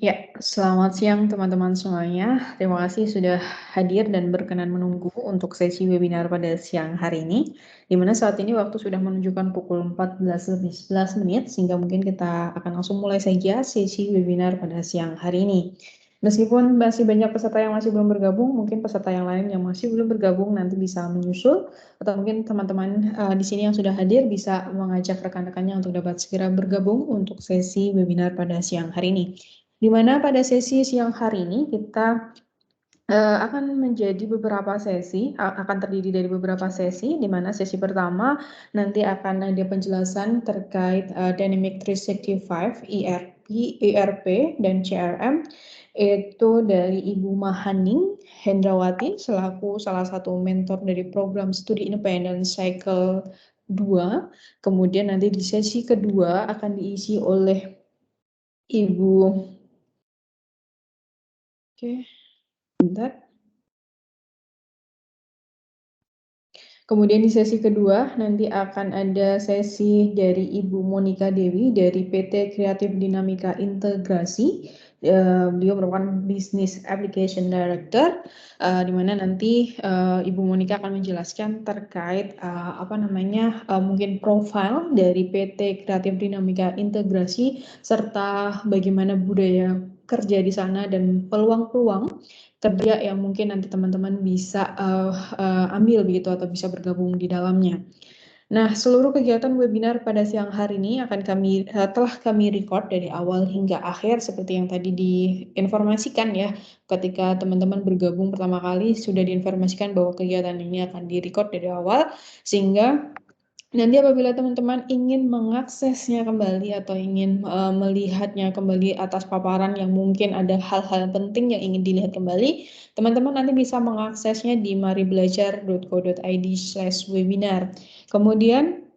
Ya, selamat siang teman-teman semuanya. Terima kasih sudah hadir dan berkenan menunggu untuk sesi webinar pada siang hari ini, di mana saat ini waktu sudah menunjukkan pukul 14 lebih 11 menit, sehingga mungkin kita akan langsung mulai saja sesi webinar pada siang hari ini. Meskipun masih banyak peserta yang masih belum bergabung, mungkin peserta yang lain yang masih belum bergabung nanti bisa menyusul, atau mungkin teman-teman di sini yang sudah hadir bisa mengajak rekan-rekannya untuk dapat segera bergabung untuk sesi webinar pada siang hari ini. Di mana pada sesi siang hari ini kita akan menjadi beberapa sesi, akan terdiri dari beberapa sesi, di mana sesi pertama nanti akan ada penjelasan terkait Dynamic 365, ERP, dan CRM, itu dari Ibu Mahaning Hendrawati selaku salah satu mentor dari program studi independen Cycle 2. Kemudian nanti di sesi kedua akan diisi oleh Ibu. Oke, bentar. Kemudian di sesi kedua nanti akan ada sesi dari Ibu Monika Dewi dari PT Kreatif Dinamika Integrasi. Beliau merupakan Business Application Director, di mana nanti Ibu Monika akan menjelaskan terkait mungkin profil dari PT Kreatif Dinamika Integrasi serta bagaimana budaya kerja di sana dan peluang-peluang kerja yang mungkin nanti teman-teman bisa ambil begitu atau bisa bergabung di dalamnya. Nah, seluruh kegiatan webinar pada siang hari ini telah kami record dari awal hingga akhir seperti yang tadi diinformasikan ya. Ketika teman-teman bergabung pertama kali sudah diinformasikan bahwa kegiatan ini akan direcord dari awal, sehingga nanti apabila teman-teman ingin mengaksesnya kembali atau ingin melihatnya kembali atas paparan yang mungkin ada hal-hal penting yang ingin dilihat kembali, teman-teman nanti bisa mengaksesnya di maribelajar.co.id/webinar. Kemudian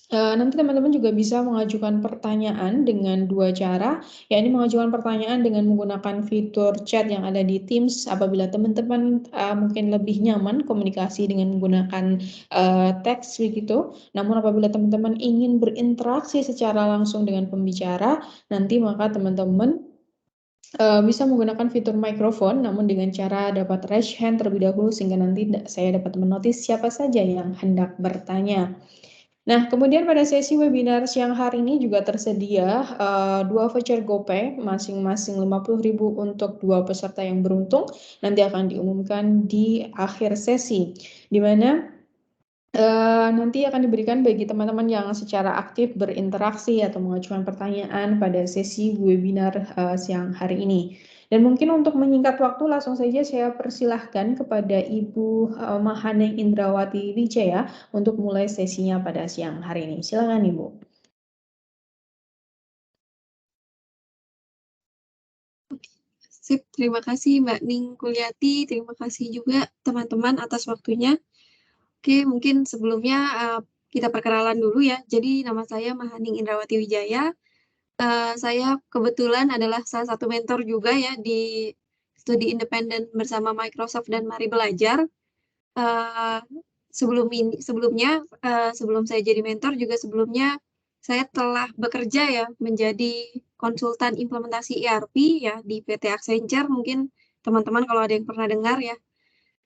nanti teman-teman juga bisa mengajukan pertanyaan dengan dua cara, yakni mengajukan pertanyaan dengan menggunakan fitur chat yang ada di Teams apabila teman-teman mungkin lebih nyaman komunikasi dengan menggunakan teks begitu. Namun apabila teman-teman ingin berinteraksi secara langsung dengan pembicara, nanti maka teman-teman bisa menggunakan fitur mikrofon, namun dengan cara dapat raise hand terlebih dahulu sehingga nanti saya dapat menotis siapa saja yang hendak bertanya. Nah, kemudian pada sesi webinar siang hari ini juga tersedia dua voucher GoPay masing-masing 50.000 untuk dua peserta yang beruntung. Nanti akan diumumkan di akhir sesi, di mana nanti akan diberikan bagi teman-teman yang secara aktif berinteraksi atau mengajukan pertanyaan pada sesi webinar siang hari ini. Dan mungkin untuk menyingkat waktu, langsung saja saya persilahkan kepada Ibu Mahaneng Indrawati Wijaya untuk mulai sesinya pada siang hari ini. Silakan Ibu. Sip, terima kasih Mbak Ning Kuliati, terima kasih juga teman-teman atas waktunya. Oke, mungkin sebelumnya kita perkenalan dulu ya. Jadi nama saya Mahaning Indrawati Wijaya. Saya kebetulan adalah salah satu mentor juga ya di studi independen bersama Microsoft dan Mari Belajar. Uh, sebelum saya jadi mentor juga sebelumnya saya telah bekerja ya menjadi konsultan implementasi ERP ya di PT Accenture, mungkin teman-teman kalau ada yang pernah dengar ya.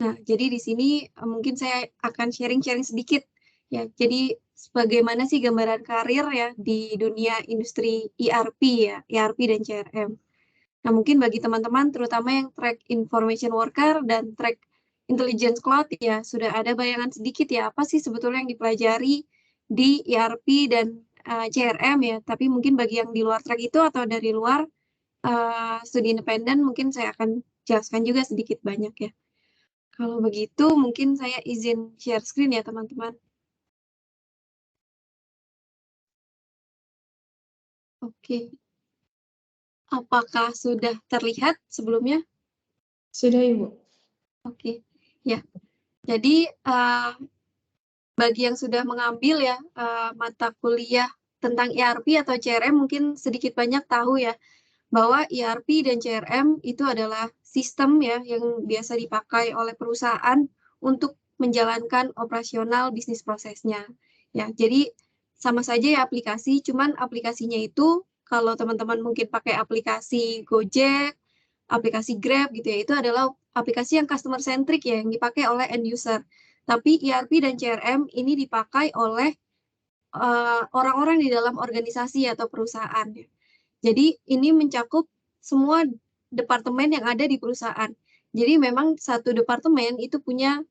Nah, jadi di sini mungkin saya akan sharing-sharing sedikit ya. Jadi bagaimana sih gambaran karir ya di dunia industri ERP ya, ERP dan CRM. Nah, mungkin bagi teman-teman terutama yang track information worker dan track intelligence cloud ya, sudah ada bayangan sedikit ya apa sih sebetulnya yang dipelajari di ERP dan CRM ya. Tapi mungkin bagi yang di luar track itu atau dari luar studi independen mungkin saya akan jelaskan juga sedikit banyak ya. Kalau begitu mungkin saya izin share screen ya teman-teman. Oke. Apakah sudah terlihat sebelumnya? Sudah Ibu. Oke. Ya. Jadi bagi yang sudah mengambil ya mata kuliah tentang ERP atau CRM mungkin sedikit banyak tahu ya bahwa ERP dan CRM itu adalah sistem ya yang biasa dipakai oleh perusahaan untuk menjalankan operasional bisnis prosesnya. Ya, jadi sama saja ya aplikasi, cuman aplikasinya itu Kalau teman-teman mungkin pakai aplikasi Gojek, aplikasi Grab gitu ya, itu adalah aplikasi yang customer centric ya, yang dipakai oleh end user. Tapi ERP dan CRM ini dipakai oleh orang-orang di dalam organisasi atau perusahaan ya. Jadi ini mencakup semua departemen yang ada di perusahaan. Jadi memang satu departemen itu punya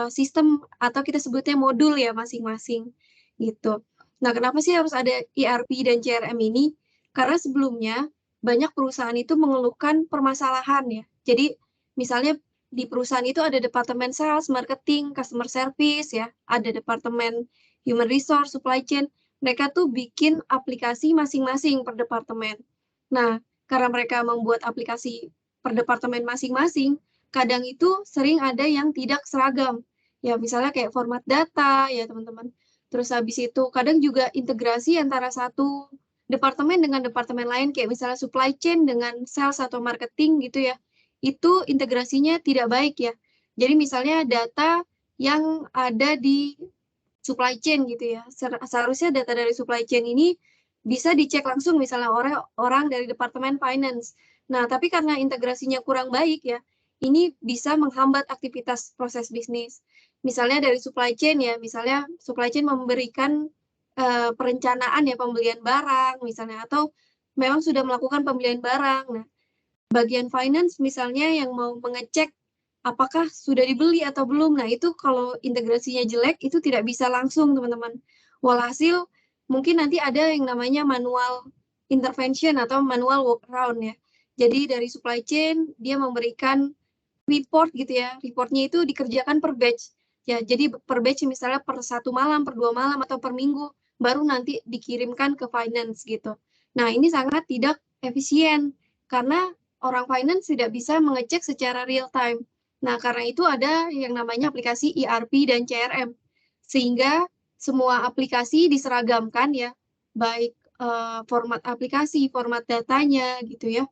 sistem atau kita sebutnya modul ya masing-masing gitu. Nah, kenapa sih harus ada ERP dan CRM ini? Karena sebelumnya banyak perusahaan itu mengeluhkan permasalahan ya. Jadi misalnya di perusahaan itu ada departemen sales, marketing, customer service ya, ada departemen human resource, supply chain. Mereka tuh bikin aplikasi masing-masing per departemen. Nah, karena mereka membuat aplikasi per departemen masing-masing, kadang itu sering ada yang tidak seragam. Ya, misalnya kayak format data ya, teman-teman. Terus habis itu kadang juga integrasi antara satu departemen dengan departemen lain, kayak misalnya supply chain dengan sales atau marketing gitu ya. Itu integrasinya tidak baik ya. Jadi misalnya data yang ada di supply chain gitu ya. Seharusnya data dari supply chain ini bisa dicek langsung misalnya orang dari departemen finance. Nah, tapi karena integrasinya kurang baik ya, ini bisa menghambat aktivitas proses bisnis. Misalnya dari supply chain ya, misalnya supply chain memberikan perencanaan ya pembelian barang misalnya atau memang sudah melakukan pembelian barang. Nah, bagian finance misalnya yang mau mengecek apakah sudah dibeli atau belum. Nah, itu kalau integrasinya jelek itu tidak bisa langsung, teman-teman. Walhasil mungkin nanti ada yang namanya manual intervention atau manual workaround ya. Jadi dari supply chain dia memberikan report gitu ya. Reportnya itu dikerjakan per batch. Ya, jadi per batch misalnya per 1 malam, per 2 malam atau per minggu baru nanti dikirimkan ke finance gitu. Nah, ini sangat tidak efisien karena orang finance tidak bisa mengecek secara real time. Nah, karena itu ada yang namanya aplikasi ERP dan CRM. Sehingga semua aplikasi diseragamkan ya, baik format aplikasi, format datanya gitu ya,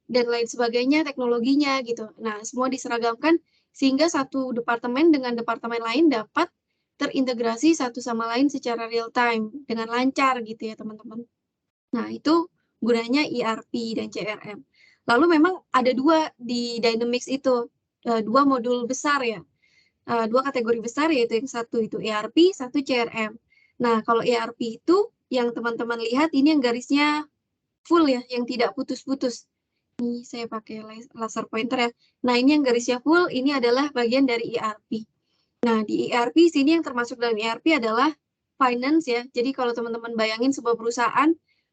dan lain sebagainya, teknologinya gitu. Nah, semua diseragamkan sehingga satu departemen dengan departemen lain dapat terintegrasi satu sama lain secara real time dengan lancar gitu ya, teman-teman. Nah, itu gunanya ERP dan CRM. Lalu memang ada 2 di Dynamics itu, 2 modul besar ya, 2 kategori besar yaitu yang satu itu ERP, satu CRM. Nah, kalau ERP itu yang teman-teman lihat ini yang garisnya full ya, yang tidak putus-putus. Ini saya pakai laser pointer ya. Nah, ini yang garisnya full, ini adalah bagian dari ERP. Nah, di ERP sini yang termasuk dalam ERP adalah finance ya. Jadi kalau teman-teman bayangin sebuah perusahaan,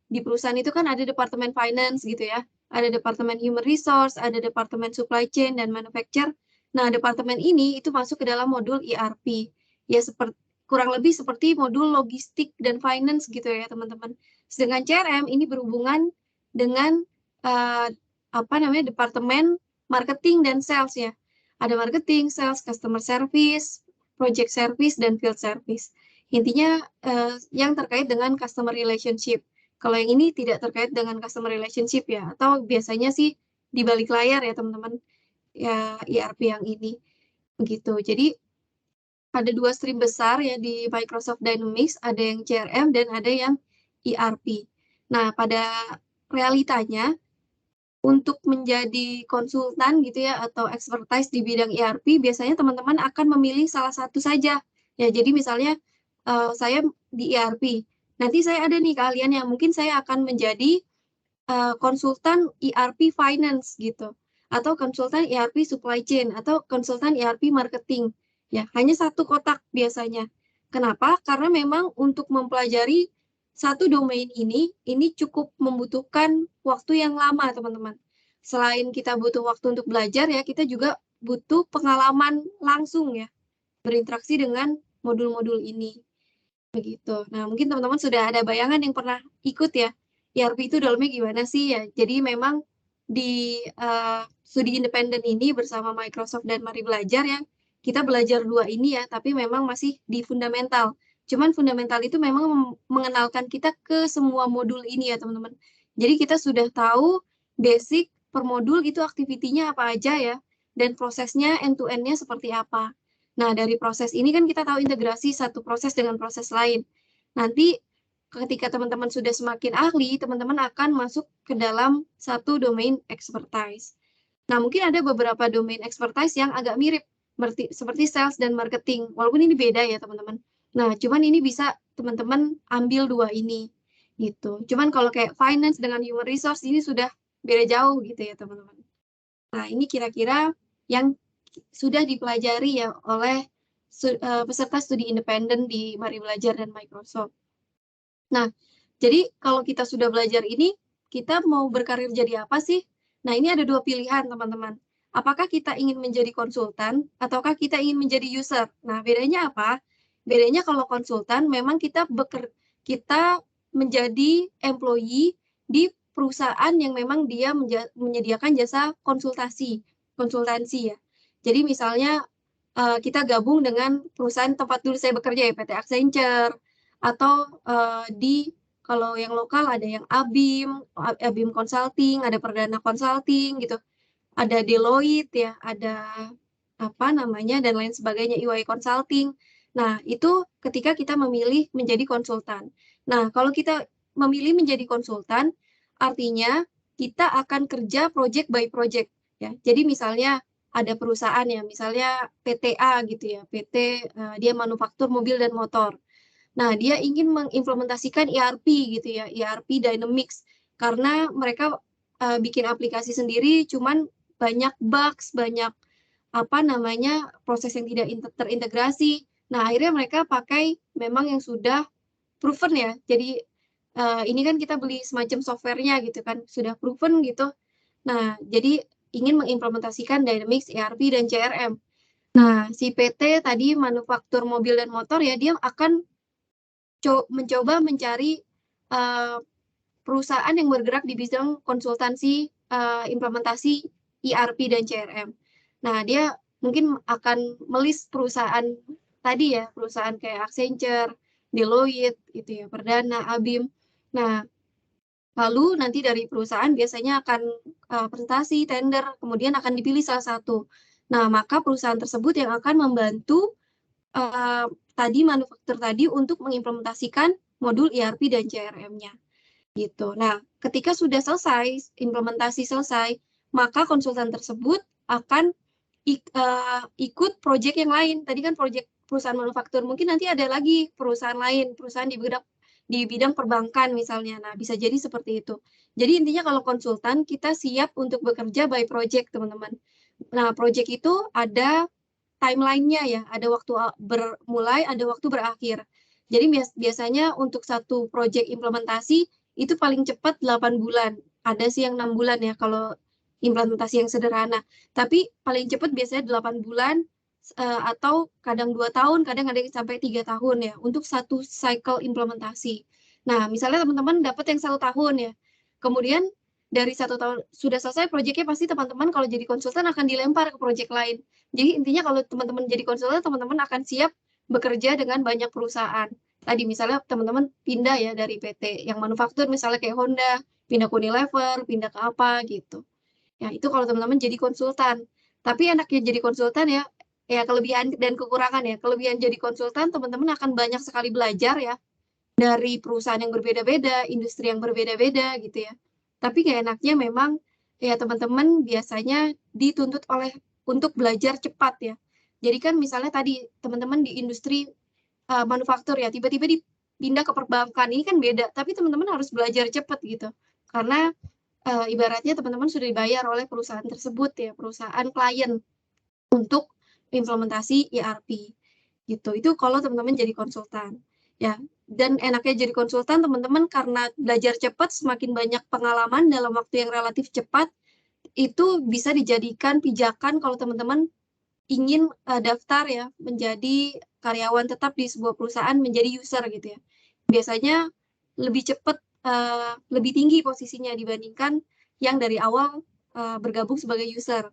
di perusahaan itu kan ada departemen finance gitu ya. Ada departemen human resource, ada departemen supply chain dan manufacture. Nah, departemen ini itu masuk ke dalam modul ERP. Ya seperti kurang lebih seperti modul logistik dan finance gitu ya, teman-teman. Sedangkan CRM ini berhubungan dengan apa namanya departemen marketing dan sales ya. Ada marketing, sales, customer service, project service, dan field service. Intinya yang terkait dengan customer relationship. Kalau yang ini tidak terkait dengan customer relationship ya, atau biasanya sih di balik layar ya teman-teman, ya ERP yang ini. Begitu. Jadi ada 2 stream besar ya di Microsoft Dynamics, ada yang CRM dan ada yang ERP. Nah, pada realitanya untuk menjadi konsultan gitu ya atau expertise di bidang ERP biasanya teman-teman akan memilih salah satu saja. Ya, jadi misalnya saya di ERP. Nanti saya ada nih keahlian yang mungkin saya akan menjadi konsultan ERP finance gitu atau konsultan ERP supply chain atau konsultan ERP marketing. Ya, hanya satu kotak biasanya. Kenapa? Karena memang untuk mempelajari satu domain ini cukup membutuhkan waktu yang lama, teman-teman. Selain kita butuh waktu untuk belajar ya, kita juga butuh pengalaman langsung ya, berinteraksi dengan modul-modul ini. Begitu. Nah, mungkin teman-teman sudah ada bayangan yang pernah ikut ya, ERP itu dalamnya gimana sih ya. Jadi memang di studi independen ini bersama Microsoft dan Mari Belajar ya, kita belajar 2 ini ya, tapi memang masih di fundamental. Cuman fundamental itu memang mengenalkan kita ke semua modul ini ya, teman-teman. Jadi kita sudah tahu basic per modul itu aktivitinya apa aja ya, dan prosesnya end to end-nya seperti apa. Nah, dari proses ini kan kita tahu integrasi satu proses dengan proses lain. Nanti ketika teman-teman sudah semakin ahli, teman-teman akan masuk ke dalam satu domain expertise. Nah, mungkin ada beberapa domain expertise yang agak mirip, seperti sales dan marketing, walaupun ini beda ya teman-teman. Nah, cuman ini bisa teman-teman ambil dua ini, gitu. Cuman kalau kayak finance dengan human resource ini sudah beda jauh gitu ya teman-teman. Nah, ini kira-kira yang sudah dipelajari ya oleh peserta studi independen di Mari Belajar dan Microsoft. Nah, jadi kalau kita sudah belajar ini, kita mau berkarir jadi apa sih? Nah, ini ada dua pilihan, teman-teman. Apakah kita ingin menjadi konsultan, ataukah kita ingin menjadi user? Nah, bedanya apa? Bedanya kalau konsultan, memang kita menjadi employee di perusahaan yang memang dia menyediakan jasa konsultansi ya. Jadi misalnya kita gabung dengan perusahaan tempat dulu saya bekerja ya, PT Accenture, atau kalau yang lokal ada yang ABIM Consulting, ada Perdana Consulting gitu, ada Deloitte ya, ada apa namanya dan lain sebagainya, EY Consulting. Nah, itu ketika kita memilih menjadi konsultan. Nah, kalau kita memilih menjadi konsultan, artinya kita akan kerja project by project ya. Jadi misalnya ada perusahaan ya, misalnya PTA gitu ya, PT dia manufaktur mobil dan motor. Nah, dia ingin mengimplementasikan ERP gitu ya, ERP Dynamics. Karena mereka bikin aplikasi sendiri, cuman banyak bugs, banyak apa namanya proses yang tidak terintegrasi. Nah, akhirnya mereka pakai memang yang sudah proven ya. Jadi ini kan kita beli semacam softwarenya gitu kan, sudah proven gitu. Nah, jadi ingin mengimplementasikan Dynamics, ERP, dan CRM. Nah, si PT tadi manufaktur mobil dan motor ya, dia akan mencoba mencari perusahaan yang bergerak di bidang konsultansi implementasi ERP dan CRM. Nah, dia mungkin akan melist perusahaan tadi ya, perusahaan kayak Accenture, Deloitte, gitu ya, Perdana, ABIM. Nah, lalu nanti dari perusahaan biasanya akan presentasi, tender, kemudian akan dipilih salah satu. Nah, maka perusahaan tersebut yang akan membantu tadi manufaktur tadi untuk mengimplementasikan modul ERP dan CRM-nya gitu. Nah, ketika sudah selesai, implementasi selesai, maka konsultan tersebut akan ikut proyek yang lain. Tadi kan proyek perusahaan manufaktur, mungkin nanti ada lagi perusahaan lain, perusahaan di bidang perbankan misalnya. Nah, bisa jadi seperti itu. Jadi intinya kalau konsultan, kita siap untuk bekerja by project, teman-teman. Nah, project itu ada timeline-nya ya, ada waktu bermulai, ada waktu berakhir. Jadi biasanya untuk satu project implementasi itu paling cepat 8 bulan. Ada sih yang 6 bulan ya kalau implementasi yang sederhana. Tapi paling cepat biasanya 8 bulan atau kadang 2 tahun, kadang ada yang sampai 3 tahun ya untuk satu cycle implementasi. Nah, misalnya teman-teman dapat yang 1 tahun ya. Kemudian dari 1 tahun sudah selesai proyeknya, pasti teman-teman kalau jadi konsultan akan dilempar ke proyek lain. Jadi intinya kalau teman-teman jadi konsultan, teman-teman akan siap bekerja dengan banyak perusahaan. Tadi misalnya teman-teman pindah ya dari PT yang manufaktur misalnya kayak Honda, pindah ke Unilever, pindah ke apa gitu. Ya itu kalau teman-teman jadi konsultan. Tapi enaknya jadi konsultan ya, ya kelebihan dan kekurangan ya. Kelebihan jadi konsultan, teman-teman akan banyak sekali belajar ya dari perusahaan yang berbeda-beda, industri yang berbeda-beda gitu ya. Tapi kayak enaknya memang ya teman-teman biasanya dituntut untuk belajar cepat ya. Jadi kan misalnya tadi teman-teman di industri manufaktur ya, tiba-tiba dipindah ke perbankan, ini kan beda. Tapi teman-teman harus belajar cepat gitu. Karena ibaratnya teman-teman sudah dibayar oleh perusahaan tersebut ya, perusahaan klien untuk implementasi ERP gitu. Itu kalau teman-teman jadi konsultan. Ya, dan enaknya jadi konsultan teman-teman karena belajar cepat, semakin banyak pengalaman dalam waktu yang relatif cepat, itu bisa dijadikan pijakan kalau teman-teman ingin daftar ya menjadi karyawan tetap di sebuah perusahaan, menjadi user gitu ya. Biasanya lebih cepat, lebih tinggi posisinya dibandingkan yang dari awal bergabung sebagai user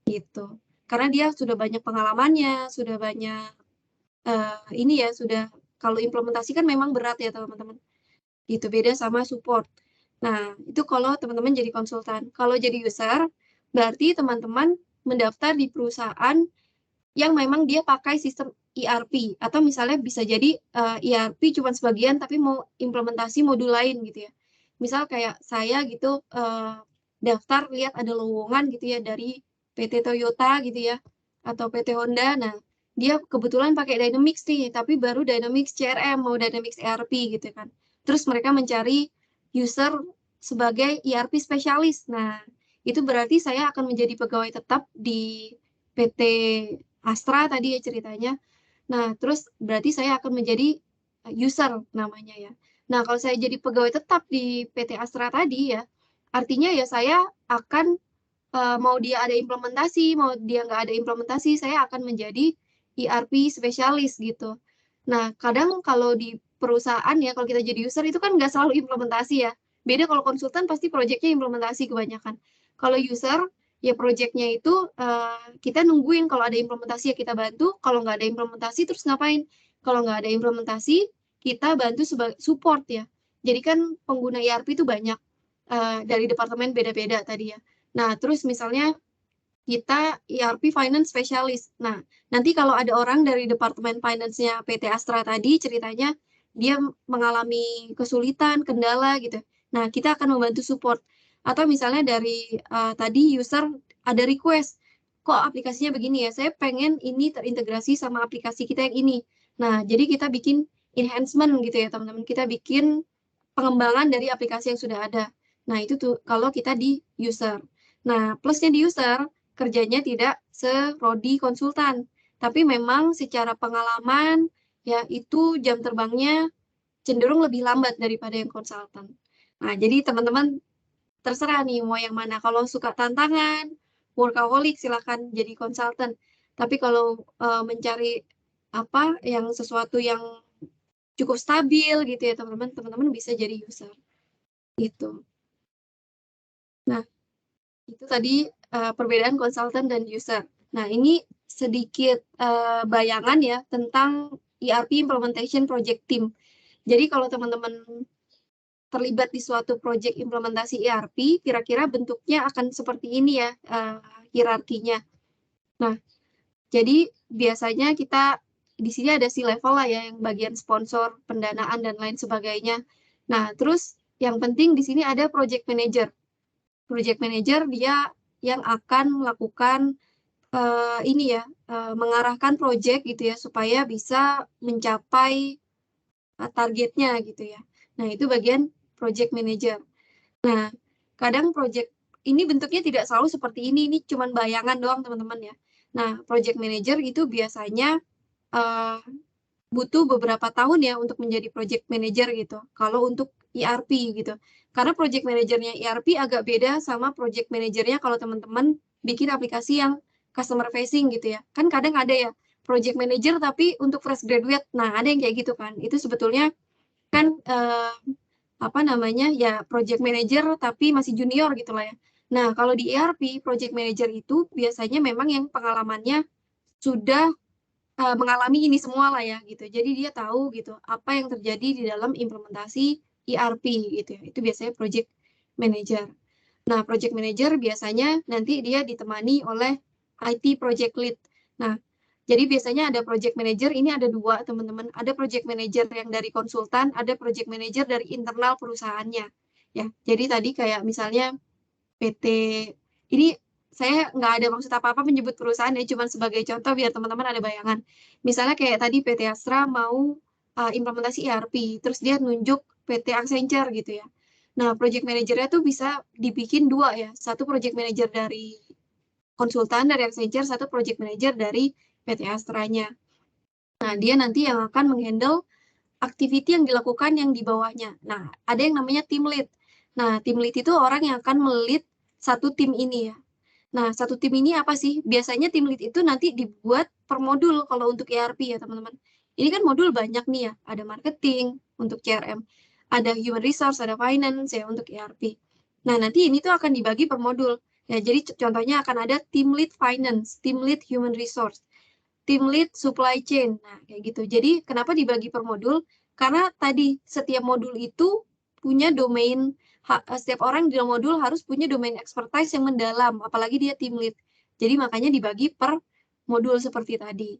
gitu. Karena dia sudah banyak pengalamannya, sudah banyak ini ya, sudah kalau implementasi kan memang berat ya teman-teman. Gitu, beda sama support. Nah, itu kalau teman-teman jadi konsultan. Kalau jadi user, berarti teman-teman mendaftar di perusahaan yang memang dia pakai sistem ERP, atau misalnya bisa jadi ERP cuma sebagian tapi mau implementasi modul lain gitu ya. Misal kayak saya gitu daftar lihat ada lowongan gitu ya dari PT Toyota gitu ya atau PT Honda. Nah, dia kebetulan pakai Dynamics nih, tapi baru Dynamics CRM mau Dynamics ERP gitu kan. Terus mereka mencari user sebagai ERP spesialis. Nah, itu berarti saya akan menjadi pegawai tetap di PT Astra tadi ya ceritanya. Nah, terus berarti saya akan menjadi user namanya ya. Nah, kalau saya jadi pegawai tetap di PT Astra tadi ya, artinya ya saya akan mau dia ada implementasi, mau dia nggak ada implementasi, saya akan menjadi ERP spesialis gitu. Nah, kadang kalau di perusahaan ya, kalau kita jadi user itu kan nggak selalu implementasi ya. Beda kalau konsultan pasti proyeknya implementasi kebanyakan. Kalau user, ya proyeknya itu kita nungguin kalau ada implementasi ya kita bantu, kalau nggak ada implementasi terus ngapain? Kalau nggak ada implementasi, kita bantu sebagai support ya. Jadi kan pengguna ERP itu banyak, dari departemen beda-beda tadi ya. Nah, terus misalnya kita ERP Finance Specialist. Nah, nanti kalau ada orang dari Departemen Finance-nya PT Astra tadi ceritanya dia mengalami kesulitan, kendala gitu. Nah, kita akan membantu support. Atau misalnya dari tadi user ada request, kok aplikasinya begini ya, saya pengen ini terintegrasi sama aplikasi kita yang ini. Nah, jadi kita bikin enhancement gitu ya teman-teman. Kita bikin pengembangan dari aplikasi yang sudah ada. Nah, itu tuh kalau kita di user. Nah, plusnya di user, kerjanya tidak serodi konsultan. Tapi memang secara pengalaman, ya itu jam terbangnya cenderung lebih lambat daripada yang konsultan. Nah, jadi teman-teman terserah nih mau yang mana. Kalau suka tantangan, workaholic silahkan jadi konsultan. Tapi kalau mencari apa yang sesuatu yang cukup stabil gitu ya teman-teman bisa jadi user gitu. Nah, itu tadi perbedaan konsultan dan user. Nah, ini sedikit bayangan ya tentang ERP Implementation Project Team. Jadi kalau teman-teman terlibat di suatu project implementasi ERP, kira-kira bentuknya akan seperti ini ya hierarkinya. Nah, jadi biasanya kita di sini ada C-level lah ya, yang bagian sponsor, pendanaan, dan lain sebagainya. Nah, terus yang penting di sini ada project manager. Project manager dia yang akan melakukan ini ya, mengarahkan project gitu ya, supaya bisa mencapai targetnya gitu ya. Nah, itu bagian project manager. Nah, kadang project ini bentuknya tidak selalu seperti ini cuma bayangan doang teman-teman ya. Nah, project manager itu biasanya butuh beberapa tahun ya untuk menjadi project manager gitu. Kalau untuk ERP gitu. Karena project manajernya ERP agak beda sama project manajernya kalau teman-teman bikin aplikasi yang customer facing gitu ya. Kan kadang ada ya project manager tapi untuk fresh graduate. Nah, ada yang kayak gitu kan. Itu sebetulnya kan apa namanya ya project manager tapi masih junior gitu lah ya. Nah, kalau di ERP project manager itu biasanya memang yang pengalamannya sudah mengalami ini semua lah ya gitu. Jadi dia tahu gitu apa yang terjadi di dalam implementasi ERP gitu ya. Itu biasanya project manager. Nah, project manager biasanya nanti dia ditemani oleh IT project lead. Nah, jadi biasanya ada project manager, ini ada dua teman-teman. Ada project manager yang dari konsultan, ada project manager dari internal perusahaannya. Ya, jadi tadi kayak misalnya PT, ini saya nggak ada maksud apa-apa menyebut perusahaan ya, cuma sebagai contoh biar teman-teman ada bayangan. Misalnya kayak tadi PT Astra mau implementasi ERP, terus dia nunjuk PT Accenture gitu ya. Nah, project manajernya tuh bisa dibikin dua ya. Satu project manager dari konsultan dari Accenture, satu project manager dari PT Astra-nya. Nah, dia nanti yang akan menghandle activity yang dilakukan yang di bawahnya. Nah, ada yang namanya team lead. Nah, team lead itu orang yang akan melit satu tim ini ya. Nah, satu tim ini apa sih? Biasanya tim lead itu nanti dibuat per modul kalau untuk ERP ya, teman-teman. Ini kan modul banyak nih ya. Ada marketing untuk CRM, ada human resource, ada finance ya untuk ERP. Nah, nanti ini tuh akan dibagi per modul. Ya, jadi contohnya akan ada team lead finance, team lead human resource, team lead supply chain. Nah, kayak gitu. Jadi, kenapa dibagi per modul? Karena tadi setiap modul itu punya domain, setiap orang di dalam modul harus punya domain expertise yang mendalam, apalagi dia team lead. Jadi, makanya dibagi per modul seperti tadi.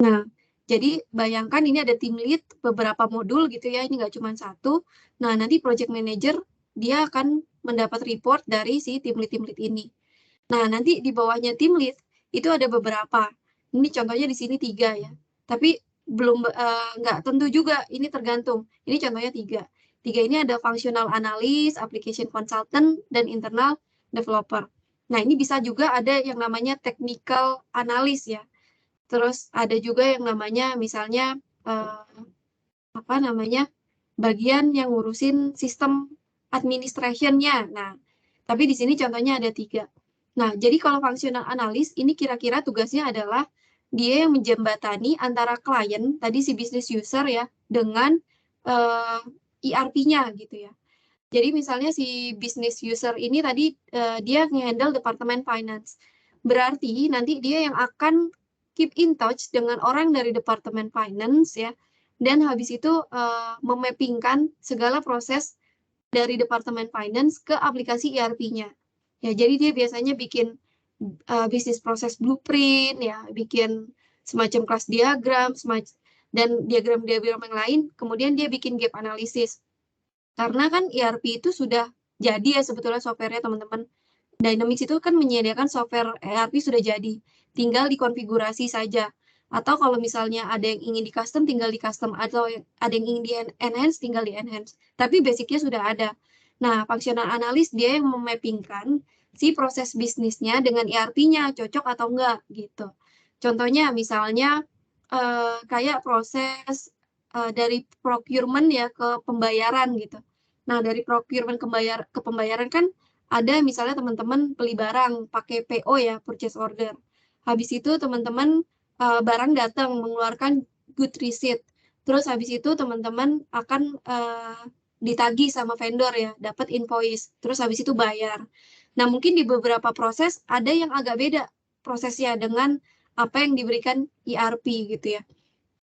Nah, Jadi bayangkan ini ada tim lead, beberapa modul gitu ya, ini nggak cuma satu. Nah, nanti project manager dia akan mendapat report dari si tim lead ini. Nah, nanti di bawahnya tim lead itu ada beberapa. Ini contohnya di sini 3 ya. Tapi belum nggak tentu juga, ini tergantung. Ini contohnya 3. 3 ini ada functional analyst, application consultant, dan internal developer. Nah, ini bisa juga ada yang namanya technical analyst ya. Terus ada juga yang namanya misalnya apa namanya bagian yang ngurusin sistem administration-nya. Nah, tapi di sini contohnya ada 3. Nah, jadi kalau functional analyst ini kira-kira tugasnya adalah dia yang menjembatani antara klien, tadi si business user ya, dengan ERP-nya gitu ya. Jadi misalnya si business user ini tadi dia nge-handle departemen finance. Berarti nanti dia yang akan keep in touch dengan orang dari departemen finance ya. Dan habis itu memappingkan segala proses dari departemen finance ke aplikasi ERP-nya. Ya, jadi dia biasanya bikin bisnis proses blueprint ya, bikin semacam kelas diagram, dan diagram-diagram yang lain, kemudian dia bikin gap analysis. Karena kan ERP itu sudah jadi ya sebetulnya software-nya teman-teman. Dynamics itu kan menyediakan software ERP sudah jadi, tinggal dikonfigurasi saja. Atau kalau misalnya ada yang ingin di custom, tinggal di custom. Atau ada yang ingin di enhance, tinggal di enhance. Tapi basicnya sudah ada. Nah, functional analyst dia yang memappingkan si proses bisnisnya dengan ERP-nya, cocok atau enggak gitu. Contohnya misalnya kayak proses dari procurement ya ke pembayaran gitu. Nah, dari procurement ke pembayaran kan ada misalnya teman-teman beli barang pakai PO ya, purchase order. Habis itu teman-teman barang datang mengeluarkan good receipt. Terus habis itu teman-teman akan ditagih sama vendor ya, dapat invoice. Terus habis itu bayar. Nah, mungkin di beberapa proses ada yang agak beda prosesnya dengan apa yang diberikan ERP gitu ya.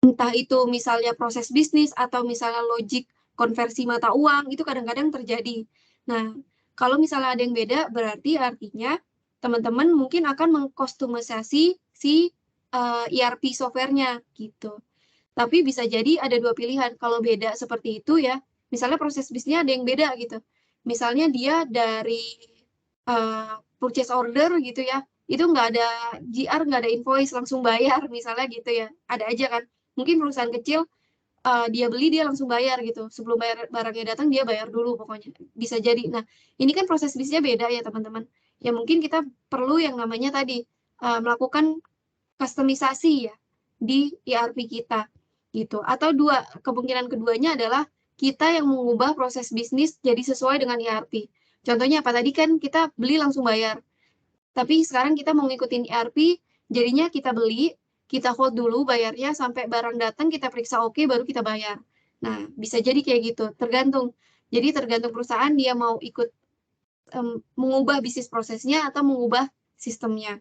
Entah itu misalnya proses bisnis atau misalnya logik konversi mata uang, itu kadang-kadang terjadi. Nah, kalau misalnya ada yang beda, berarti artinya teman-teman mungkin akan mengkostumisasi si ERP software-nya gitu. Tapi bisa jadi ada 2 pilihan. Kalau beda seperti itu ya, misalnya proses bisnisnya ada yang beda gitu. Misalnya dia dari purchase order gitu ya, itu nggak ada GR, nggak ada invoice, langsung bayar misalnya gitu ya. Ada aja kan. Mungkin perusahaan kecil dia beli dia langsung bayar gitu. Sebelum barangnya datang dia bayar dulu pokoknya. Bisa jadi. Nah, ini kan proses bisnisnya beda ya teman-teman. Ya mungkin kita perlu yang namanya tadi melakukan kustomisasi ya di ERP kita gitu. Atau kemungkinan keduanya adalah kita yang mengubah proses bisnis jadi sesuai dengan ERP. Contohnya apa tadi kan kita beli langsung bayar. Tapi sekarang kita mau ngikutin ERP, jadinya kita beli, kita hold dulu bayarnya sampai barang datang, kita periksa oke, baru kita bayar. Nah, bisa jadi kayak gitu, tergantung. Jadi tergantung perusahaan dia mau ikut mengubah bisnis prosesnya atau mengubah sistemnya.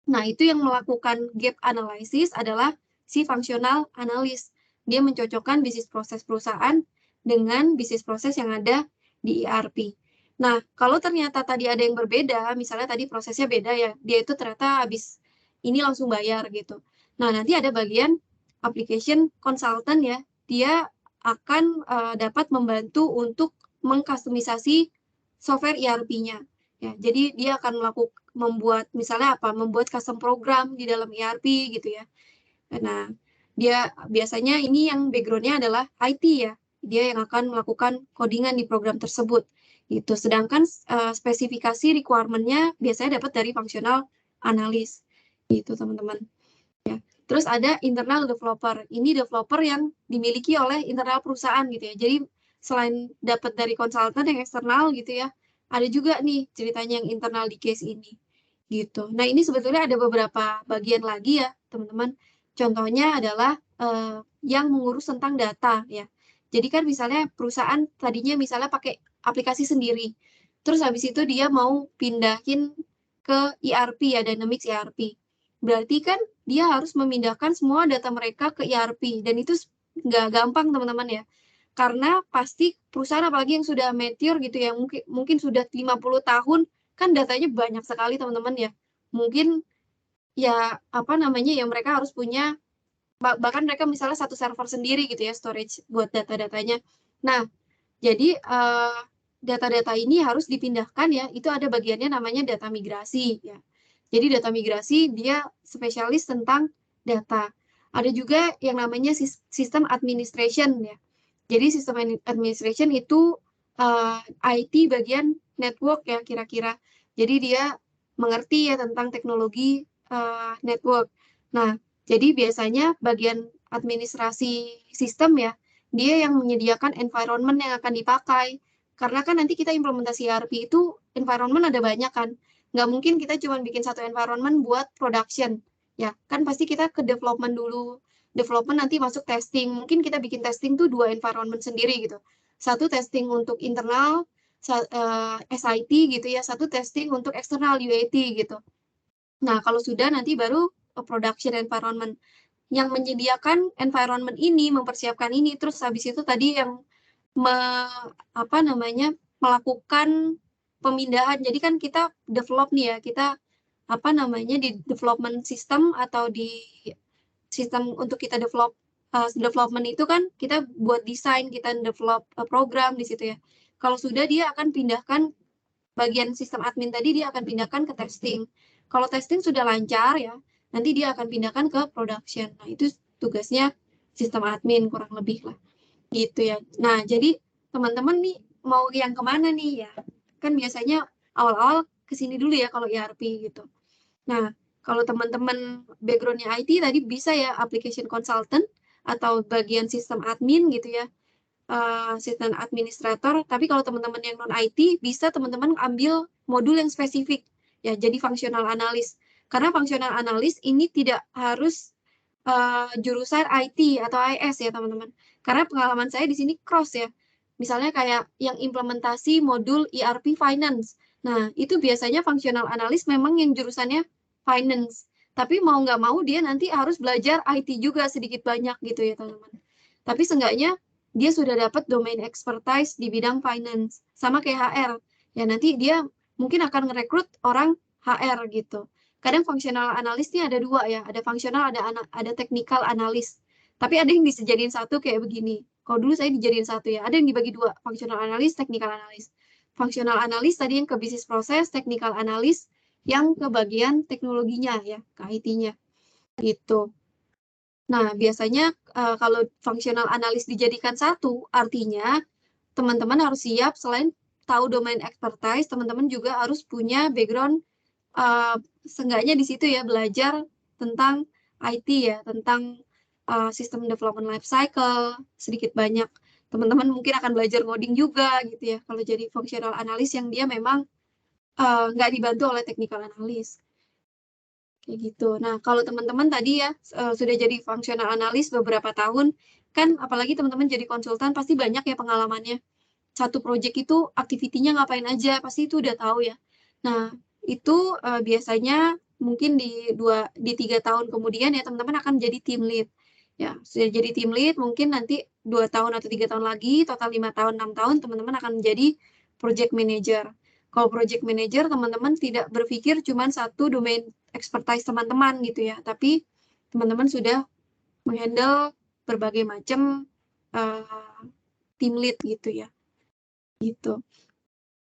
Nah, itu yang melakukan gap analysis adalah si functional analyst. Dia mencocokkan bisnis proses perusahaan dengan bisnis proses yang ada di ERP. Nah, kalau ternyata tadi ada yang berbeda, misalnya tadi prosesnya beda ya, dia itu ternyata habis ini langsung bayar gitu. Nah, nanti ada bagian application consultant ya, dia akan dapat membantu untuk mengkustomisasi software ERP-nya. Ya, jadi dia akan membuat misalnya apa? Membuat custom program di dalam ERP gitu ya. Nah, dia biasanya ini yang background-nya adalah IT ya. Dia yang akan melakukan codingan di program tersebut. Gitu. Sedangkan spesifikasi requirement-nya biasanya dapat dari functional analyst. Gitu, teman-teman. Ya. Terus ada internal developer. Ini developer yang dimiliki oleh internal perusahaan gitu ya. Jadi selain dapat dari konsultan yang eksternal gitu ya, ada juga nih ceritanya yang internal di case ini. Gitu. Nah, ini sebetulnya ada beberapa bagian lagi ya, teman-teman. Contohnya adalah yang mengurus tentang data ya. Jadi kan misalnya perusahaan tadinya misalnya pakai aplikasi sendiri. Terus habis itu dia mau pindahin ke ERP ya, Dynamics ERP. Berarti kan dia harus memindahkan semua data mereka ke ERP dan itu nggak gampang teman-teman ya. Karena pasti perusahaan apalagi yang sudah mature gitu ya, mungkin sudah 50 tahun kan datanya banyak sekali teman-teman ya. Mungkin ya apa namanya ya mereka harus punya bahkan mereka misalnya satu server sendiri gitu ya, storage buat data-datanya. Nah, jadi data-data ini harus dipindahkan ya, itu ada bagiannya namanya data migrasi ya. Jadi data migrasi dia spesialis tentang data. Ada juga yang namanya sistem administration ya. Jadi sistem administration itu IT bagian network ya kira-kira. Jadi dia mengerti ya tentang teknologi network. Nah, jadi biasanya bagian administrasi sistem ya, dia yang menyediakan environment yang akan dipakai. Karena kan nanti kita implementasi ERP itu environment ada banyak kan. Nggak mungkin kita cuma bikin satu environment buat production. Ya, kan pasti kita ke development dulu. Development nanti masuk testing. Mungkin kita bikin testing tuh 2 environment sendiri gitu. Satu testing untuk internal, SIT gitu ya, satu testing untuk eksternal UAT gitu. Nah, kalau sudah nanti baru production environment. Yang menyediakan environment ini, mempersiapkan ini, terus habis itu tadi yang melakukan pemindahan. Jadi kan kita develop nih ya, kita di development system atau di sistem untuk kita development itu kan kita buat desain, kita develop program di situ ya. Kalau sudah dia akan pindahkan bagian sistem admin tadi dia akan pindahkan ke testing. Kalau testing sudah lancar ya, nanti dia akan pindahkan ke production. Nah, itu tugasnya sistem admin kurang lebih lah. Gitu ya. Nah, jadi teman-teman nih mau yang kemana nih ya? Kan biasanya awal-awal kesini dulu ya kalau ERP gitu. Nah, kalau teman-teman backgroundnya IT tadi bisa ya application consultant atau bagian sistem admin gitu ya, sistem administrator. Tapi kalau teman-teman yang non IT bisa teman-teman ambil modul yang spesifik ya, jadi functional analyst. Karena functional analyst ini tidak harus jurusan IT atau IS ya teman-teman. Karena pengalaman saya di sini cross ya. Misalnya kayak yang implementasi modul ERP Finance. Nah, itu biasanya functional analyst memang yang jurusannya Finance. Tapi mau nggak mau dia nanti harus belajar IT juga sedikit banyak gitu ya teman-teman. Tapi seenggaknya dia sudah dapat domain expertise di bidang finance. Sama kayak HR. Ya nanti dia mungkin akan ngerekrut orang HR gitu. Kadang functional analyst ini ada dua ya, ada fungsional, ada technical analyst. Tapi ada yang dijadiin satu kayak begini. Kalau dulu saya dijadiin satu ya, ada yang dibagi dua, functional analyst, technical analyst. Functional analyst tadi yang ke business process, technical analyst yang ke bagian teknologinya ya, ke IT-nya gitu. Nah, biasanya kalau functional analyst dijadikan satu, artinya teman-teman harus siap selain tahu domain expertise, teman-teman juga harus punya background seenggaknya di situ ya belajar tentang IT ya, tentang sistem development life cycle sedikit banyak. Teman-teman mungkin akan belajar coding juga gitu ya kalau jadi functional analyst yang dia memang nggak dibantu oleh technical analyst. Kayak gitu. Nah, kalau teman-teman tadi ya sudah jadi functional analyst beberapa tahun, kan apalagi teman-teman jadi konsultan pasti banyak ya pengalamannya. Satu project itu aktivitinya ngapain aja, pasti itu udah tahu ya. Nah, itu biasanya mungkin di 3 tahun kemudian ya teman-teman akan jadi team lead. Ya, sudah jadi team lead, mungkin nanti 2 tahun atau 3 tahun lagi, total 5 tahun, 6 tahun, teman-teman akan menjadi project manager. Kalau project manager, teman-teman tidak berpikir cuma satu domain expertise teman-teman gitu ya, tapi teman-teman sudah menghandle berbagai macam team lead gitu ya. Gitu.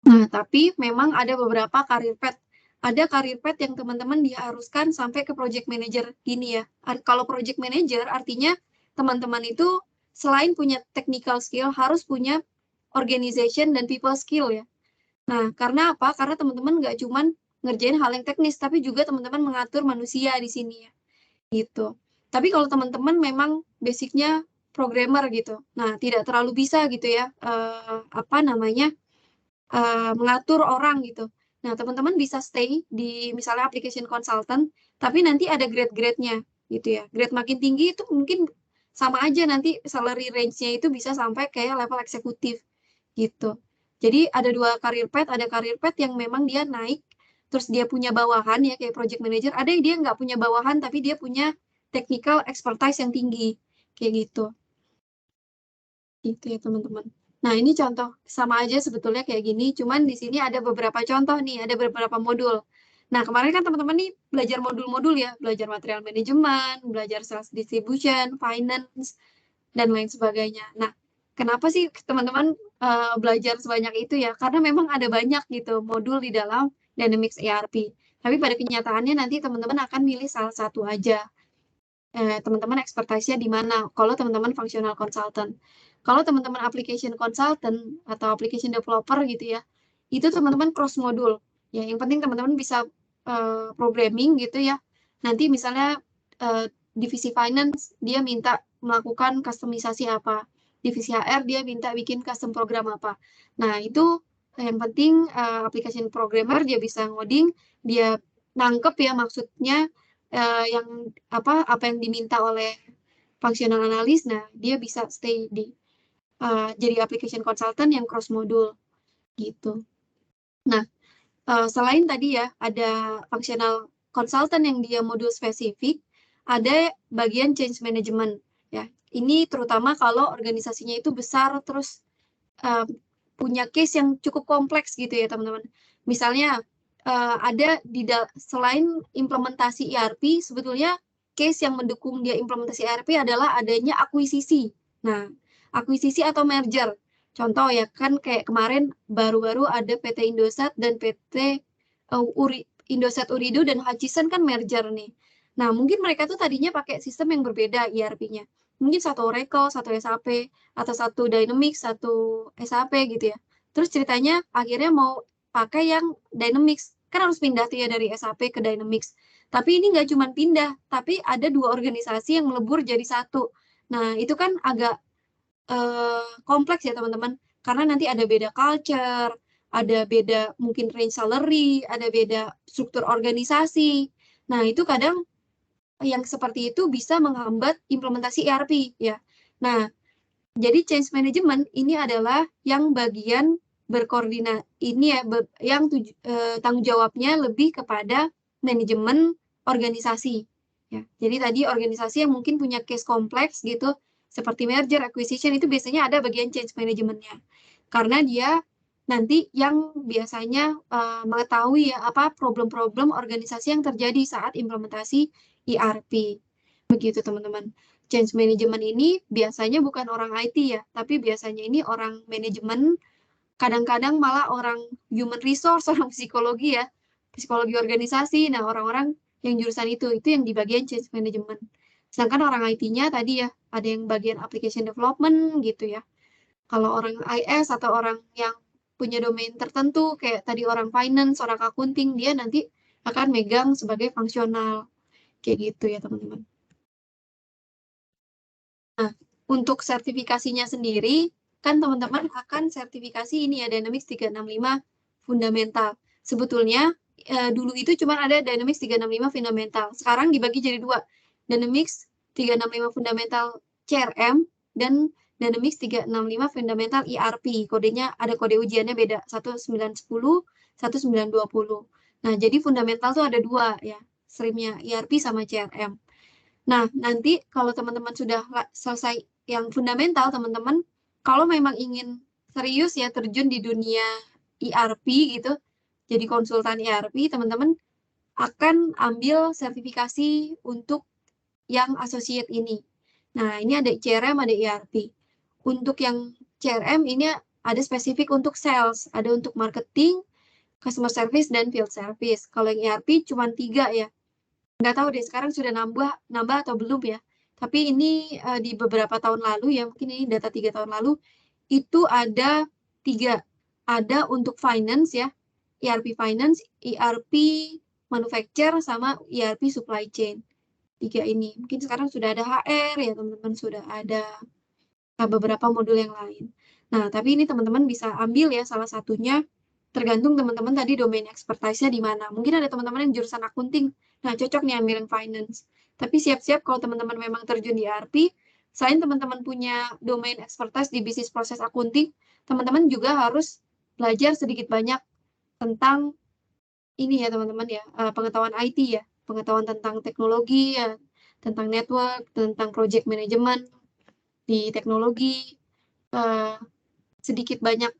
Nah, tapi memang ada beberapa career path. Ada career path yang teman-teman diharuskan sampai ke project manager gini ya. Kalau project manager artinya teman-teman itu selain punya technical skill harus punya organization dan people skill ya. Nah, karena apa? Karena teman-teman nggak cuman ngerjain hal yang teknis, tapi juga teman-teman mengatur manusia di sini ya. Gitu. Tapi kalau teman-teman memang basicnya programmer gitu. Nah, tidak terlalu bisa gitu ya. Mengatur orang gitu. Nah, teman-teman bisa stay di misalnya application consultant, tapi nanti ada grade-grade-nya gitu ya. Grade makin tinggi itu mungkin sama aja nanti salary range-nya itu bisa sampai kayak level eksekutif gitu. Jadi ada dua career path, ada career path yang memang dia naik, terus dia punya bawahan ya kayak project manager, ada yang dia nggak punya bawahan tapi dia punya technical expertise yang tinggi, kayak gitu. Gitu ya teman-teman. Nah, ini contoh sama aja sebetulnya kayak gini, cuman di sini ada beberapa contoh nih, ada beberapa modul. Nah, kemarin kan teman-teman nih belajar modul-modul ya, belajar material manajemen, belajar sales distribution, finance, dan lain sebagainya. Nah, kenapa sih teman-teman belajar sebanyak itu ya? Karena memang ada banyak gitu modul di dalam Dynamics ERP. Tapi pada kenyataannya nanti teman-teman akan milih salah satu aja. Teman-teman expertise-nya di mana? Kalau teman-teman functional consultant. Kalau teman-teman application consultant atau application developer gitu ya, itu teman-teman cross modul. Ya, yang penting teman-teman bisa programming gitu ya. Nanti misalnya divisi finance dia minta melakukan customisasi apa, divisi HR dia minta bikin custom program apa. Nah, itu yang penting application programmer dia bisa ngoding, dia nangkep ya maksudnya yang apa yang diminta oleh functional analyst. Nah, dia bisa stay di jadi application consultant yang cross modul gitu. Nah, selain tadi ya ada functional consultant yang dia modul spesifik, ada bagian change management ya. Ini terutama kalau organisasinya itu besar terus punya case yang cukup kompleks gitu ya teman-teman. Misalnya ada selain implementasi ERP, sebetulnya case yang mendukung dia implementasi ERP adalah adanya akuisisi. Nah, akuisisi atau merger. Contoh ya kan kayak kemarin baru-baru ada PT Indosat dan PT Indosat Urido dan Hutchison kan merger nih. Nah, mungkin mereka tuh tadinya pakai sistem yang berbeda ERP-nya. Mungkin satu Oracle, satu SAP, atau satu Dynamics, satu SAP gitu ya. Terus ceritanya akhirnya mau pakai yang Dynamics. Kan harus pindah tuh ya dari SAP ke Dynamics. Tapi ini nggak cuma pindah, tapi ada dua organisasi yang melebur jadi satu. Nah, itu kan agak kompleks ya teman-teman. Karena nanti ada beda culture, ada beda mungkin range salary, ada beda struktur organisasi. Nah, itu kadang yang seperti itu bisa menghambat implementasi ERP ya. Nah, jadi change management ini adalah yang bagian berkoordinasi ini ya yang tanggung jawabnya lebih kepada manajemen organisasi ya. Jadi tadi organisasi yang mungkin punya case kompleks gitu seperti merger acquisition itu biasanya ada bagian change manajemennya. Karena dia nanti yang biasanya mengetahui ya apa problem-problem organisasi yang terjadi saat implementasi ERP. Begitu teman-teman. Change management ini biasanya bukan orang IT ya, tapi biasanya ini orang manajemen, kadang-kadang malah orang human resource, orang psikologi ya, psikologi organisasi. Nah, orang-orang yang jurusan itu yang di bagian change management. Sedangkan orang IT-nya tadi ya, ada yang bagian application development gitu ya. Kalau orang IS atau orang yang punya domain tertentu, kayak tadi orang finance, orang accounting, dia nanti akan megang sebagai fungsional. Kayak gitu ya teman-teman. Nah, untuk sertifikasinya sendiri, kan teman-teman akan sertifikasi ini ya Dynamics 365 Fundamental. Sebetulnya dulu itu cuma ada Dynamics 365 Fundamental. Sekarang dibagi jadi dua. Dynamics 365 Fundamental CRM dan Dynamics 365 Fundamental ERP. Kodenya ada kode ujiannya beda, 1910, 1920. Nah, jadi fundamental tuh ada dua ya, streamnya ERP sama CRM. Nah, nanti kalau teman-teman sudah selesai yang fundamental, teman-teman, kalau memang ingin serius ya terjun di dunia ERP gitu, jadi konsultan ERP, teman-teman akan ambil sertifikasi untuk yang associate ini. Nah, ini ada CRM, ada ERP. Untuk yang CRM ini ada spesifik untuk sales, ada untuk marketing, customer service, dan field service. Kalau yang ERP cuma 3 ya. Nggak tahu deh sekarang sudah nambah atau belum ya. Tapi ini di beberapa tahun lalu ya, mungkin ini data 3 tahun lalu, itu ada 3. Ada untuk finance ya, ERP finance, ERP manufacture, sama ERP supply chain. 3 ini. Mungkin sekarang sudah ada HR ya teman-teman, sudah ada beberapa modul yang lain. Nah, tapi ini teman-teman bisa ambil ya salah satunya, tergantung teman-teman tadi domain expertise-nya di mana. Mungkin ada teman-teman yang jurusan akunting, nah cocok nih ambil yang finance. Tapi siap-siap kalau teman-teman memang terjun di ERP, selain teman-teman punya domain expertise di bisnis proses akunting, teman-teman juga harus belajar sedikit banyak tentang ini ya teman-teman ya, pengetahuan IT ya, pengetahuan tentang teknologi ya, tentang network, tentang project management di teknologi, sedikit banyak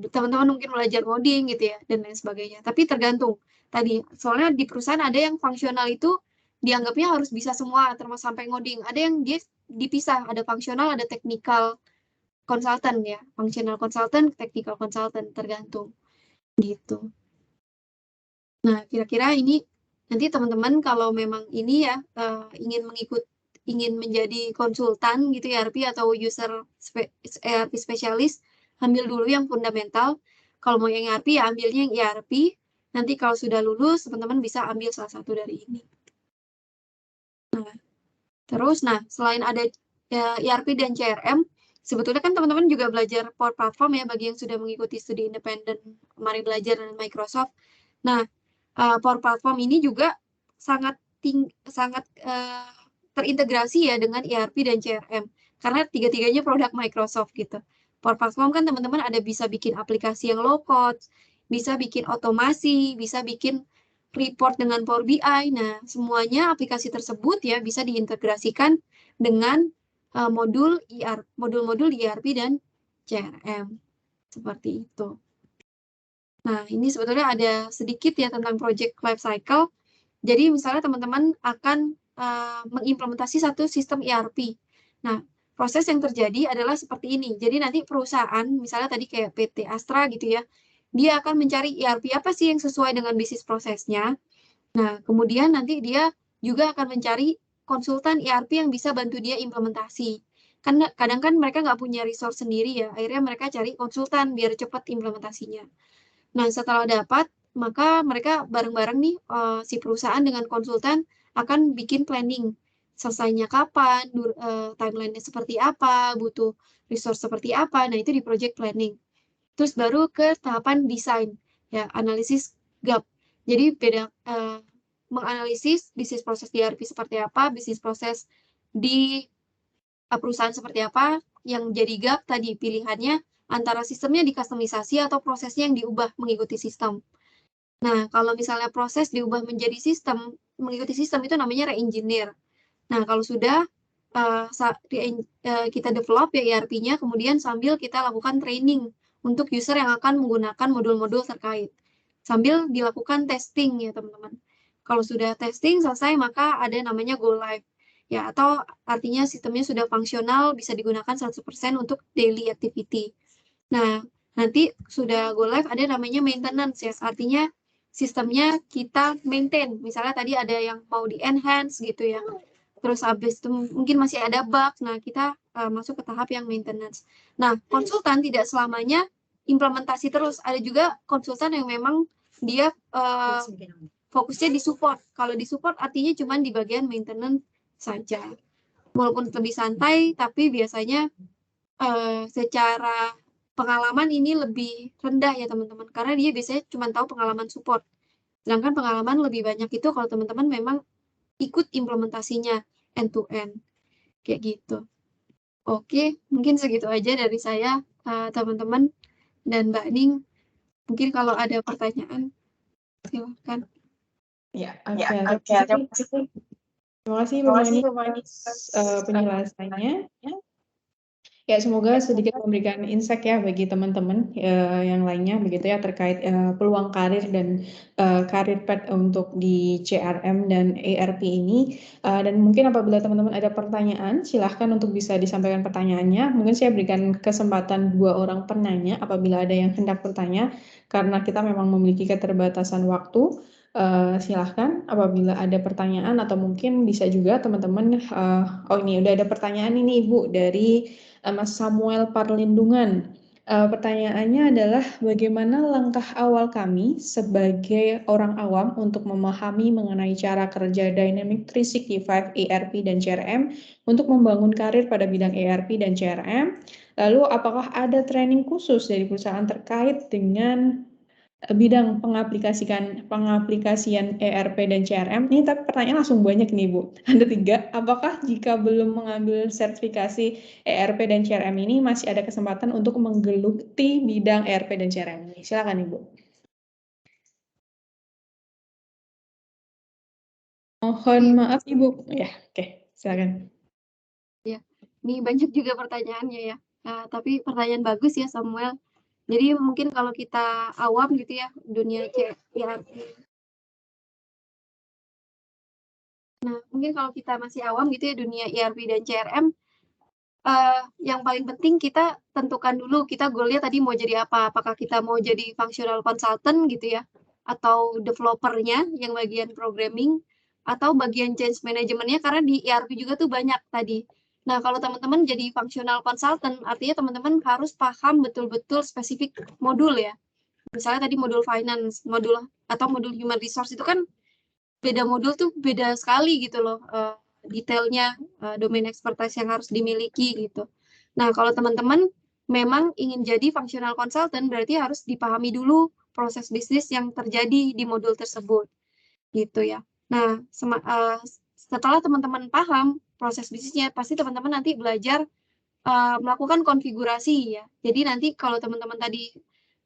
teman-teman mungkin belajar coding gitu ya dan lain sebagainya. Tapi tergantung tadi. Soalnya di perusahaan ada yang fungsional itu dianggapnya harus bisa semua, termasuk sampai ngoding. Ada yang dia dipisah, ada fungsional, ada technical consultant ya. Functional consultant, technical consultant, tergantung. Gitu. Nah, kira-kira ini nanti teman-teman kalau memang ini ya ingin menjadi konsultan gitu ERP atau ERP spesialis, ambil dulu yang fundamental. Kalau mau yang ERP ya ambilnya yang ERP. Nanti kalau sudah lulus, teman-teman bisa ambil salah satu dari ini. Nah, terus selain ada ERP dan CRM, sebetulnya kan teman-teman juga belajar Power Platform ya bagi yang sudah mengikuti studi independen Mari Belajar dan Microsoft. Nah, Power Platform ini juga sangat terintegrasi ya dengan ERP dan CRM karena tiga-tiganya produk Microsoft gitu. Power Platform kan teman-teman ada bisa bikin aplikasi yang low code, bisa bikin otomasi, bisa bikin report dengan Power BI. Nah, semuanya aplikasi tersebut ya bisa diintegrasikan dengan modul-modul ERP dan CRM seperti itu. Nah, ini sebetulnya ada sedikit ya tentang project life cycle. Jadi misalnya teman-teman akan mengimplementasi satu sistem ERP. Nah, proses yang terjadi adalah seperti ini. Jadi nanti perusahaan, misalnya tadi kayak PT Astra gitu ya, dia akan mencari ERP apa sih yang sesuai dengan bisnis prosesnya. Nah, kemudian nanti dia juga akan mencari konsultan ERP yang bisa bantu dia implementasi. Karena kadang kan mereka nggak punya resource sendiri ya, akhirnya mereka cari konsultan biar cepat implementasinya. Nah, setelah dapat, maka mereka bareng-bareng nih, si perusahaan dengan konsultan akan bikin planning. Selesainya kapan, timeline-nya seperti apa, butuh resource seperti apa, nah itu di project planning. Terus baru ke tahapan desain, ya analisis gap. Jadi menganalisis bisnis proses di ERP seperti apa, bisnis proses di perusahaan seperti apa, yang jadi gap tadi pilihannya antara sistemnya dikustomisasi atau prosesnya yang diubah mengikuti sistem. Nah, kalau misalnya proses diubah menjadi sistem, mengikuti sistem itu namanya re-engineer. Nah, kalau sudah kita develop ya ERP-nya, kemudian sambil kita lakukan training untuk user yang akan menggunakan modul-modul terkait. Sambil dilakukan testing ya teman-teman. Kalau sudah testing selesai, maka ada namanya go live. Ya, atau artinya sistemnya sudah fungsional, bisa digunakan 100% untuk daily activity. Nah, nanti sudah go live ada namanya maintenance ya, artinya sistemnya kita maintain. Misalnya tadi ada yang mau di-enhance gitu ya. Terus habis itu mungkin masih ada bug, nah kita masuk ke tahap yang maintenance. Nah, konsultan tidak selamanya implementasi terus. Ada juga konsultan yang memang dia fokusnya di support. Kalau di support artinya cuma di bagian maintenance saja. Walaupun lebih santai, tapi biasanya secara pengalaman ini lebih rendah ya teman-teman. Karena dia biasanya cuma tahu pengalaman support. Sedangkan pengalaman lebih banyak itu kalau teman-teman memang ikut implementasinya end to end. Kayak gitu. Oke, mungkin segitu aja dari saya, teman-teman dan Mbak Ning. Mungkin kalau ada pertanyaan, silakan. Ya, oke. Terima kasih Mbak Mani penjelasannya. Ya, semoga sedikit memberikan insight ya bagi teman-teman yang lainnya begitu ya terkait peluang karir dan karir path untuk di CRM dan ERP ini. Dan mungkin apabila teman-teman ada pertanyaan, silahkan untuk bisa disampaikan pertanyaannya. Mungkin saya berikan kesempatan 2 orang penanya apabila ada yang hendak bertanya, karena kita memang memiliki keterbatasan waktu. Silahkan apabila ada pertanyaan atau mungkin bisa juga teman-teman. Oh ini udah ada pertanyaan ini Ibu dari Mas Samuel Parlindungan. Pertanyaannya adalah bagaimana langkah awal kami sebagai orang awam untuk memahami mengenai cara kerja Dynamic 365 ERP dan CRM untuk membangun karir pada bidang ERP dan CRM. Lalu apakah ada training khusus dari perusahaan terkait dengan bidang pengaplikasian ERP dan CRM. Ini tapi pertanyaan langsung banyak nih Bu. Ada 3. Apakah jika belum mengambil sertifikasi ERP dan CRM ini masih ada kesempatan untuk menggeluti bidang ERP dan CRM ini? Silakan Ibu. Mohon maaf Ibu. Ya, oke. Silakan. Ya, ini banyak juga pertanyaannya ya. Tapi pertanyaan bagus ya Samuel. Jadi mungkin kalau kita awam gitu ya, dunia ERP Nah, mungkin kalau kita masih awam gitu ya dunia ERP dan CRM, yang paling penting kita tentukan dulu kita goal-nya tadi mau jadi apa. Apakah kita mau jadi functional consultant gitu ya, atau developer-nya yang bagian programming, atau bagian change management-nya karena di ERP juga tuh banyak tadi. Nah, kalau teman-teman jadi functional consultant, artinya teman-teman harus paham betul-betul spesifik modul ya. Misalnya tadi modul finance, modul atau modul human resource itu kan beda modul tuh beda sekali gitu loh, detailnya, domain expertise yang harus dimiliki gitu. Nah, kalau teman-teman memang ingin jadi functional consultant, berarti harus dipahami dulu proses bisnis yang terjadi di modul tersebut, gitu ya. Nah, setelah teman-teman paham proses bisnisnya, pasti teman-teman nanti belajar, melakukan konfigurasi ya. Jadi nanti kalau teman-teman tadi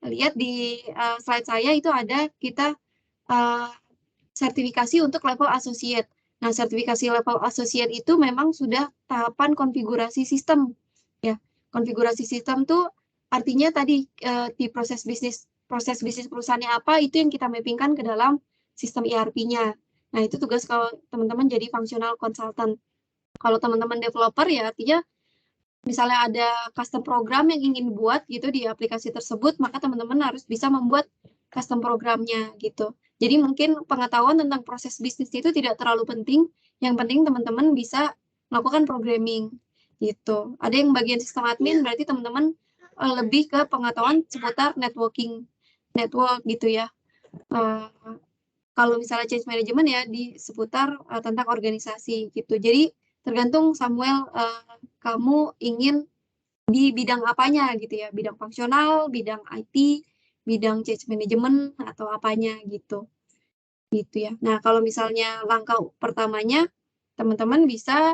lihat di, slide saya itu ada kita, eee sertifikasi untuk level associate. Nah, sertifikasi level associate itu memang sudah tahapan konfigurasi sistem, ya. Konfigurasi sistem tuh artinya tadi, di proses bisnis perusahaannya apa, itu yang kita mapping-kan ke dalam sistem ERP-nya. Nah, itu tugas kalau teman-teman jadi functional consultant. Kalau teman-teman developer ya artinya misalnya ada custom program yang ingin buat gitu di aplikasi tersebut, maka teman-teman harus bisa membuat custom programnya gitu. Jadi mungkin pengetahuan tentang proses bisnis itu tidak terlalu penting, yang penting teman-teman bisa melakukan programming gitu. Ada yang bagian sistem admin berarti teman-teman lebih ke pengetahuan seputar network gitu ya. Uh, Kalau misalnya change management ya di seputar tentang organisasi gitu. Jadi tergantung Samuel, kamu ingin di bidang apanya gitu ya, bidang fungsional, bidang IT, bidang change management atau apanya gitu. Gitu ya. Nah, kalau misalnya langkah pertamanya teman-teman bisa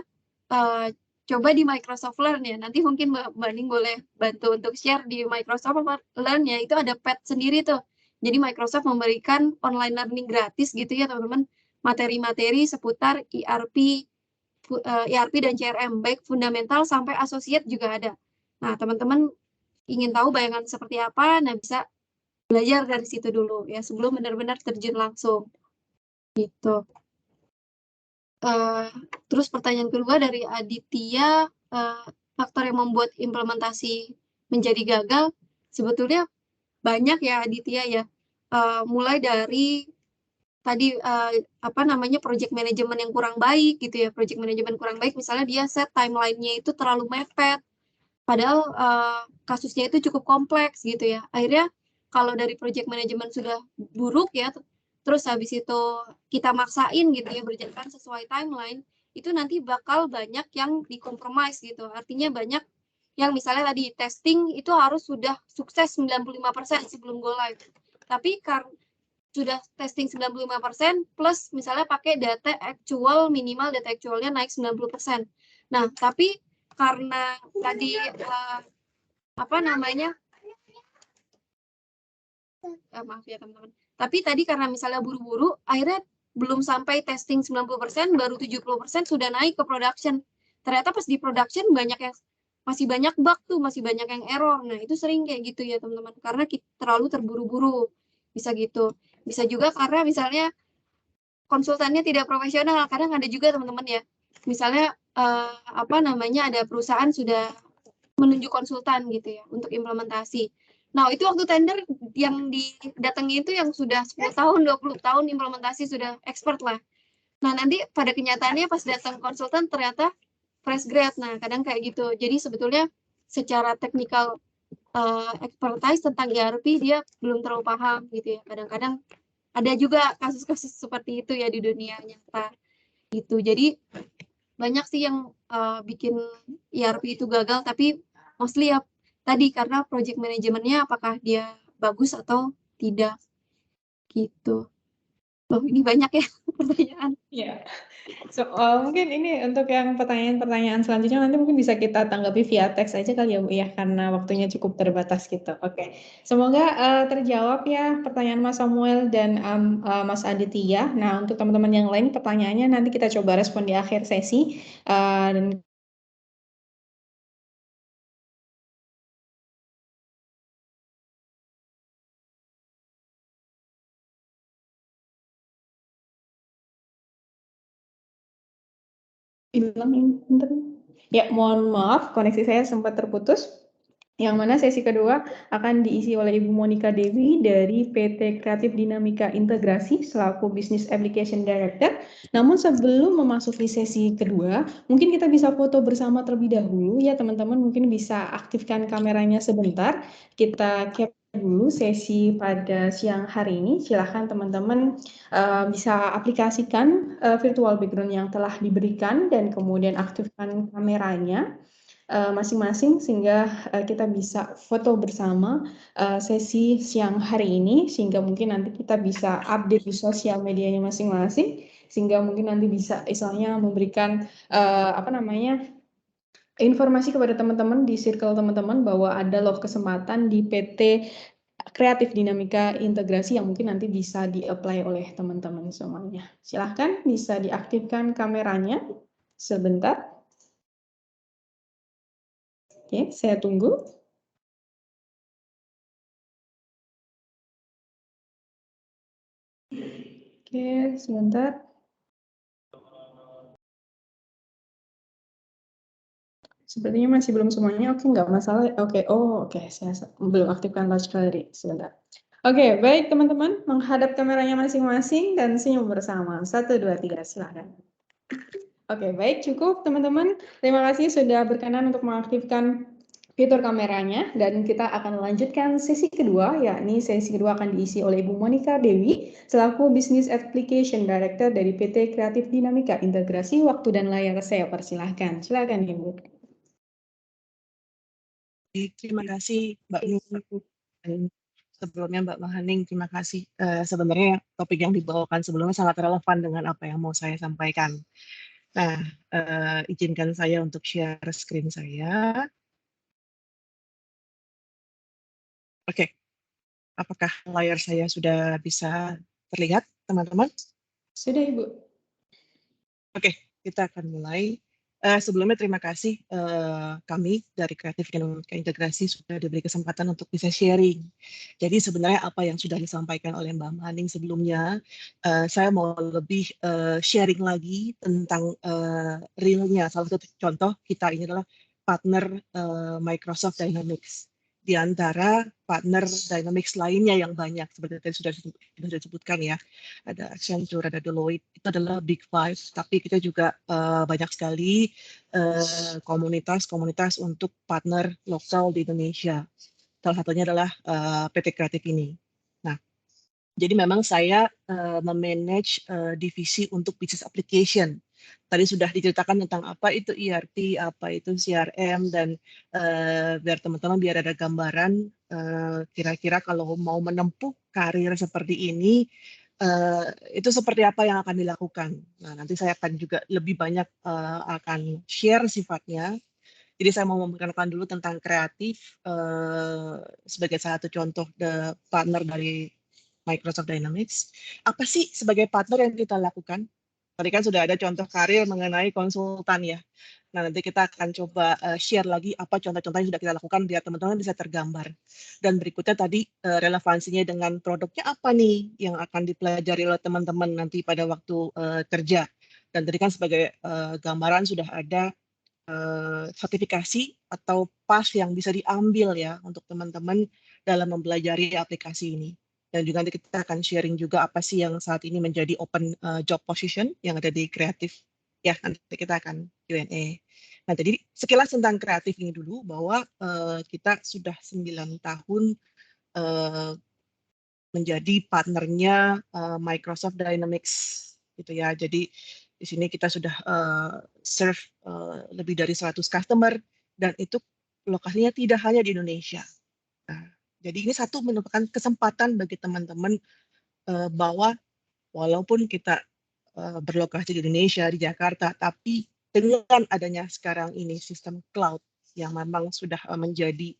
uh, coba di Microsoft Learn ya. Nanti mungkin Mbak Ning boleh bantu untuk share di Microsoft Learn ya. Itu ada pad sendiri tuh. Jadi Microsoft memberikan online learning gratis gitu ya teman-teman. Materi-materi seputar ERP dan CRM, baik fundamental sampai associate juga ada. Nah, teman-teman ingin tahu bayangan seperti apa, nah bisa belajar dari situ dulu ya sebelum benar-benar terjun langsung gitu. Uh, Terus pertanyaan kedua dari Aditya, faktor yang membuat implementasi menjadi gagal, sebetulnya banyak ya Aditya ya. Mulai dari tadi apa namanya project management yang kurang baik gitu ya, project management kurang baik, misalnya dia set timeline-nya itu terlalu mepet, padahal kasusnya itu cukup kompleks gitu ya. Akhirnya kalau dari project management sudah buruk ya, terus habis itu kita maksain gitu ya berjalan sesuai timeline, itu nanti bakal banyak yang dikompromis gitu. Artinya banyak yang misalnya tadi testing itu harus sudah sukses 95% sebelum go live. Tapi karena sudah testing 95% plus misalnya pakai data actual, minimal data actualnya naik 90%. Nah, tapi karena tadi apa namanya, maaf ya teman-teman, tapi tadi karena misalnya buru-buru akhirnya belum sampai testing 90%, baru 70% sudah naik ke production. Ternyata pas di production masih banyak bug tuh, masih banyak yang error. Nah, itu sering kayak gitu ya teman-teman, karena kita terlalu terburu-buru. Bisa gitu. Bisa juga karena misalnya konsultannya tidak profesional. Kadang ada juga teman-teman ya, misalnya apa namanya, ada perusahaan sudah menunjuk konsultan gitu ya untuk implementasi. Nah, itu waktu tender yang didatangi itu yang sudah 10 tahun, 20 tahun implementasi sudah expert lah. Nah, nanti pada kenyataannya pas datang konsultan ternyata fresh grade. Nah, kadang kayak gitu. Jadi sebetulnya secara teknikal expertise tentang ERP dia belum terlalu paham gitu ya. Kadang-kadang ada juga kasus-kasus seperti itu ya di dunia nyata gitu. Jadi banyak sih yang bikin ERP itu gagal, tapi mostly ya tadi karena project manajemennya apakah dia bagus atau tidak gitu. Loh, ini banyak ya pertanyaan. Ya. So, mungkin ini untuk yang pertanyaan-pertanyaan selanjutnya nanti mungkin bisa kita tanggapi via teks aja kali ya Bu ya, karena waktunya cukup terbatas gitu. Oke, semoga terjawab ya pertanyaan Mas Samuel dan Mas Aditya. Nah, untuk teman-teman yang lain pertanyaannya nanti kita coba respon di akhir sesi. Dan Hilang yang bentar. Ya, mohon maaf, koneksi saya sempat terputus. Yang mana sesi kedua akan diisi oleh Ibu Monica Dewi dari PT Kreatif Dinamika Integrasi selaku Business Application Director. Namun sebelum memasuki sesi kedua, mungkin kita bisa foto bersama terlebih dahulu ya teman-teman. Mungkin bisa aktifkan kameranya sebentar. Kita capture dulu sesi pada siang hari ini. Silahkan teman-teman bisa aplikasikan virtual background yang telah diberikan dan kemudian aktifkan kameranya masing-masing sehingga kita bisa foto bersama sesi siang hari ini sehingga mungkin nanti kita bisa update di sosial medianya masing-masing sehingga mungkin nanti bisa istilahnya memberikan informasi kepada teman-teman di circle teman-teman bahwa ada loh kesempatan di PT Kreatif Dinamika Integrasi yang mungkin nanti bisa di-apply oleh teman-teman semuanya. Silahkan bisa diaktifkan kameranya sebentar. Oke, saya tunggu. Oke, sebentar. Sepertinya masih belum semuanya. Oke, nggak masalah. Oke, saya belum aktifkan large gallery. Sebentar. Oke, baik teman-teman. Menghadap kameranya masing-masing dan senyum bersama. 1, 2, 3, silahkan. Oke, baik, cukup teman-teman. Terima kasih sudah berkenan untuk mengaktifkan fitur kameranya dan kita akan melanjutkan sesi kedua, yakni sesi kedua akan diisi oleh Ibu Monica Dewi selaku Business Application Director dari PT Kreatif Dinamika Integrasi. Waktu dan layar saya persilahkan. Silakan Ibu. Terima kasih Mbak Ning. Sebelumnya Mbak Mahaning, terima kasih. Sebenarnya topik yang dibawakan sebelumnya sangat relevan dengan apa yang mau saya sampaikan. Nah, izinkan saya untuk share screen saya. Oke, apakah layar saya sudah bisa terlihat, teman-teman? Sudah Ibu. Oke, kita akan mulai. Sebelumnya terima kasih kami dari Kreatif Dinamika Integrasi sudah diberi kesempatan untuk bisa sharing. Jadi sebenarnya apa yang sudah disampaikan oleh Mbak Maning sebelumnya, saya mau lebih sharing lagi tentang realnya. Salah satu contoh kita ini adalah partner Microsoft Dynamics. Di antara partner Dynamics lainnya yang banyak, seperti tadi sudah disebutkan ya, ada Accenture, ada Deloitte, itu adalah Big Five, tapi kita juga banyak sekali komunitas-komunitas untuk partner lokal di Indonesia. Salah satunya adalah PT Kreatif ini. Nah, jadi memang saya memanage divisi untuk business application. Tadi sudah diceritakan tentang apa itu ERP, apa itu CRM, dan biar ada gambaran kira-kira kalau mau menempuh karir seperti ini, itu seperti apa yang akan dilakukan. Nah, nanti saya akan juga lebih banyak akan share sifatnya. Jadi saya mau memperkenalkan dulu tentang kreatif sebagai salah satu contoh partner dari Microsoft Dynamics. Apa sih sebagai partner yang kita lakukan? Tadi kan sudah ada contoh karir mengenai konsultan ya. Nah, nanti kita akan coba share lagi apa contoh-contoh yang sudah kita lakukan biar teman-teman bisa tergambar. Dan berikutnya tadi relevansinya dengan produknya apa nih yang akan dipelajari oleh teman-teman nanti pada waktu kerja. Dan tadi kan sebagai gambaran sudah ada sertifikasi atau pass yang bisa diambil ya untuk teman-teman dalam mempelajari aplikasi ini. Dan juga nanti kita akan sharing juga apa sih yang saat ini menjadi open job position yang ada di kreatif. Ya, nanti kita akan Q&A. Nah, jadi sekilas tentang kreatif ini dulu, bahwa kita sudah 9 tahun menjadi partnernya Microsoft Dynamics gitu ya. Jadi di sini kita sudah serve lebih dari 100 customer dan itu lokasinya tidak hanya di Indonesia. Nah, jadi ini satu merupakan kesempatan bagi teman-teman bahwa walaupun kita berlokasi di Indonesia, di Jakarta, tapi dengan adanya sekarang ini sistem cloud yang memang sudah menjadi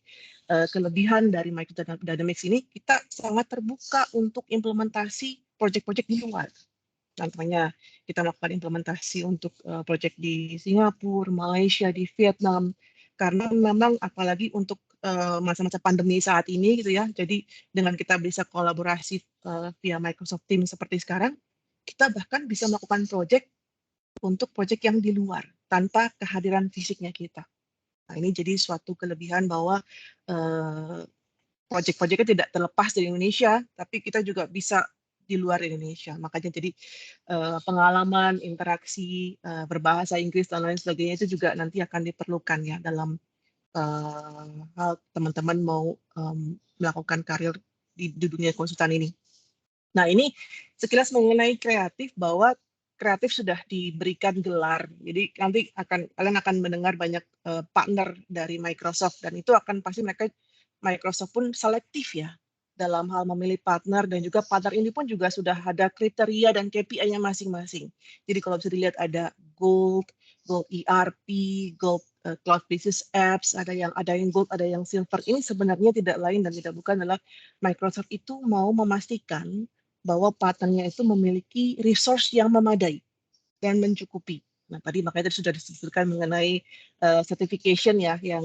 kelebihan dari Microsoft Dynamics ini, kita sangat terbuka untuk implementasi proyek-proyek di luar. Contohnya kita melakukan implementasi untuk proyek di Singapura, Malaysia, di Vietnam, karena memang apalagi untuk masa-masa pandemi saat ini gitu ya, jadi dengan kita bisa kolaborasi via Microsoft Teams seperti sekarang, kita bahkan bisa melakukan proyek untuk proyek yang di luar. tanpa kehadiran fisiknya kita. Nah, ini jadi suatu kelebihan bahwa proyek-proyeknya tidak terlepas dari Indonesia, tapi kita juga bisa di luar Indonesia. Makanya jadi pengalaman, interaksi, berbahasa Inggris dan lain sebagainya itu juga nanti akan diperlukan ya dalam hal teman-teman mau melakukan karir di dunia konsultan ini. Nah, ini sekilas mengenai kreatif, bahwa kreatif sudah diberikan gelar. Jadi nanti kalian akan mendengar banyak partner dari Microsoft, dan itu akan pasti Microsoft pun selektif ya dalam hal memilih partner, dan juga partner ini pun juga sudah ada kriteria dan KPI-nya masing-masing. Jadi kalau bisa dilihat ada Gold ERP, Gold Cloud Business Apps, ada yang Gold, ada yang Silver. Ini sebenarnya tidak lain dan tidak bukan adalah Microsoft itu mau memastikan bahwa partnernya itu memiliki resource yang memadai dan mencukupi. Nah, tadi makanya tadi sudah disebutkan mengenai certification ya yang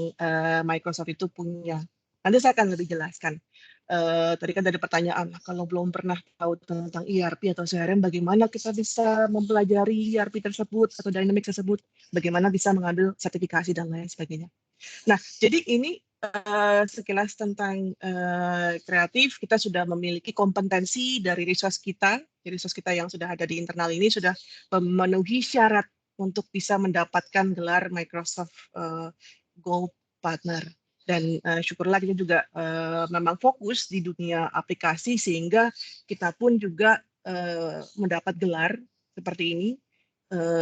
Microsoft itu punya. Nanti saya akan lebih jelaskan. Tadi kan ada pertanyaan, kalau belum pernah tahu tentang ERP atau CRM, bagaimana kita bisa mempelajari ERP tersebut atau Dynamics tersebut, bagaimana bisa mengambil sertifikasi dan lain sebagainya. Nah, jadi ini sekilas tentang kreatif. Kita sudah memiliki kompetensi dari resource kita yang sudah ada di internal ini sudah memenuhi syarat untuk bisa mendapatkan gelar Microsoft Gold Partner. Dan syukurlah kita juga memang fokus di dunia aplikasi, sehingga kita pun juga mendapat gelar seperti ini,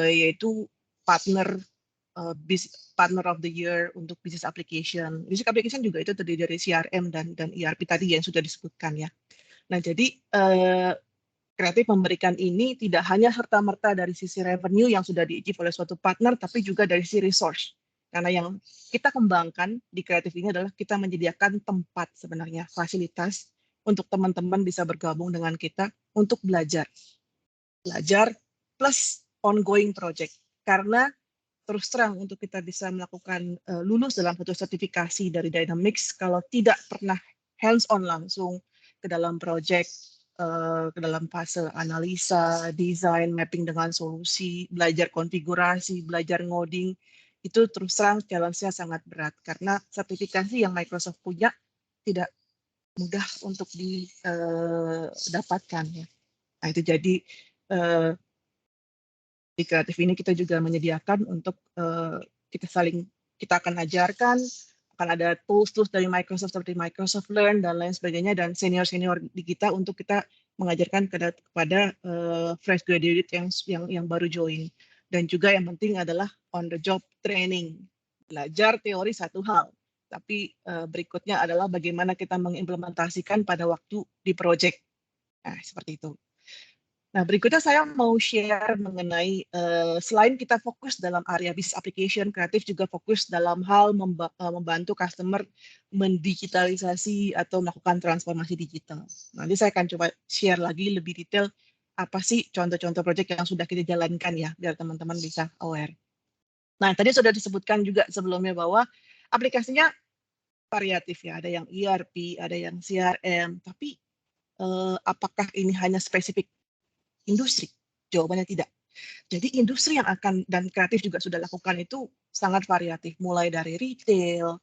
yaitu Partner of the Year untuk Business Application. Business Application juga itu terdiri dari CRM dan ERP tadi yang sudah disebutkan ya. Nah, jadi kreatif memberikan ini tidak hanya serta-merta dari sisi revenue yang sudah di-achieve oleh suatu partner, tapi juga dari sisi resource. Karena yang kita kembangkan di kreatif ini adalah kita menyediakan tempat sebenarnya, fasilitas untuk teman-teman bisa bergabung dengan kita untuk belajar. Belajar plus ongoing project. Karena terus terang untuk kita bisa melakukan lulus dalam satu sertifikasi dari Dynamics, kalau tidak pernah hands-on langsung ke dalam project, ke dalam fase analisa, desain, mapping dengan solusi, belajar konfigurasi, belajar ngoding, itu terus terang challenge-nya sangat berat. Karena sertifikasi yang Microsoft punya tidak mudah untuk didapatkan. Ya. Nah, itu jadi di kreatif ini kita juga menyediakan untuk kita akan ajarkan, akan ada tools dari Microsoft seperti Microsoft Learn dan lain sebagainya, dan senior di kita untuk kita mengajarkan kepada fresh graduate yang baru join. Dan juga yang penting adalah on the job training. Belajar teori satu hal, tapi berikutnya adalah bagaimana kita mengimplementasikan pada waktu di project. Nah, seperti itu. Nah, berikutnya saya mau share mengenai selain kita fokus dalam area business application, kreatif juga fokus dalam hal membantu customer mendigitalisasi atau melakukan transformasi digital. Nanti saya akan coba share lagi lebih detail apa sih contoh-contoh proyek yang sudah kita jalankan ya, biar teman-teman bisa aware. Nah, tadi sudah disebutkan juga sebelumnya bahwa aplikasinya variatif ya, ada yang ERP, ada yang CRM, tapi apakah ini hanya spesifik industri? Jawabannya tidak. Jadi industri yang akan dan kreatif juga sudah lakukan itu sangat variatif, mulai dari retail,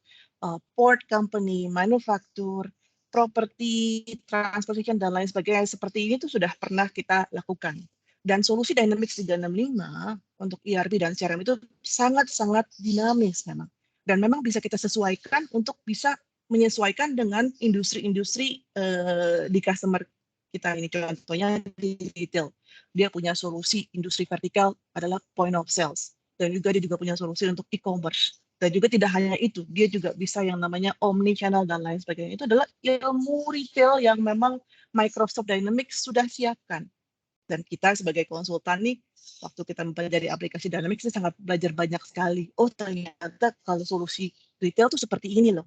port company, manufaktur, property, transportation, dan lain sebagainya. Seperti ini tuh sudah pernah kita lakukan. Dan solusi Dynamics 365 untuk ERP dan CRM itu sangat-sangat dinamis memang. Dan memang bisa kita sesuaikan untuk bisa menyesuaikan dengan industri-industri di customer kita ini. Contohnya di retail, dia punya solusi industri vertikal adalah point of sales, dan juga dia juga punya solusi untuk e-commerce. Dan juga tidak hanya itu, dia juga bisa yang namanya omni channel dan lain sebagainya. Itu adalah ilmu retail yang memang Microsoft Dynamics sudah siapkan. Dan kita sebagai konsultan nih, waktu kita mempelajari aplikasi Dynamics ini sangat belajar banyak sekali. Oh, ternyata kalau solusi retail tuh seperti ini loh.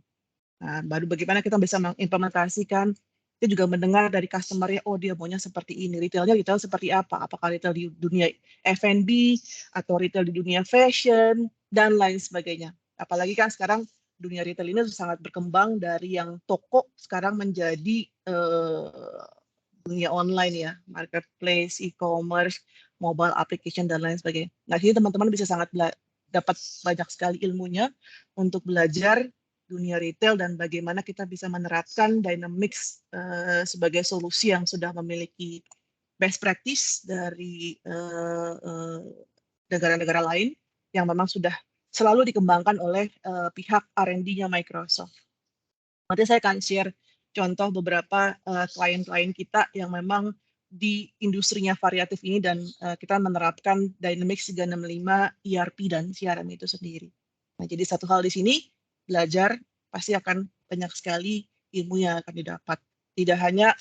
Nah, baru bagaimana kita bisa mengimplementasikan. Kita juga mendengar dari customer-nya, oh dia maunya seperti ini. Retailnya retail seperti apa? Apakah retail di dunia F&B atau retail di dunia fashion dan lain sebagainya. Apalagi kan sekarang dunia retail ini sangat berkembang dari yang toko sekarang menjadi dunia online ya, marketplace, e-commerce, mobile application dan lain sebagainya. Nah, sini teman-teman bisa sangat dapat banyak sekali ilmunya untuk belajar dunia retail dan bagaimana kita bisa menerapkan Dynamics sebagai solusi yang sudah memiliki best practice dari negara-negara lain yang memang sudah selalu dikembangkan oleh pihak R&D-nya Microsoft. Nanti saya akan share contoh beberapa klien-klien kita yang memang di industrinya variatif ini dan kita menerapkan Dynamics 365 ERP dan CRM itu sendiri. Nah, jadi satu hal di sini, belajar pasti akan banyak sekali ilmu yang akan didapat. Tidak hanya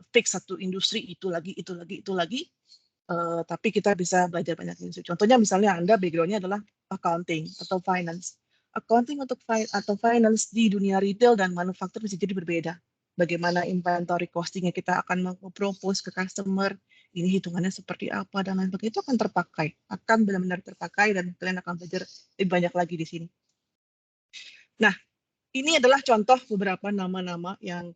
fix satu industri itu lagi, tapi kita bisa belajar banyak industri. Contohnya misalnya Anda background-nya adalah accounting atau finance. Accounting atau finance di dunia retail dan manufaktur bisa jadi berbeda. Bagaimana inventory costing-nya kita akan propose ke customer, ini hitungannya seperti apa, dan lain sebagainya, itu akan terpakai. Akan benar-benar terpakai dan kalian akan belajar lebih banyak lagi di sini. Nah, ini adalah contoh beberapa nama-nama yang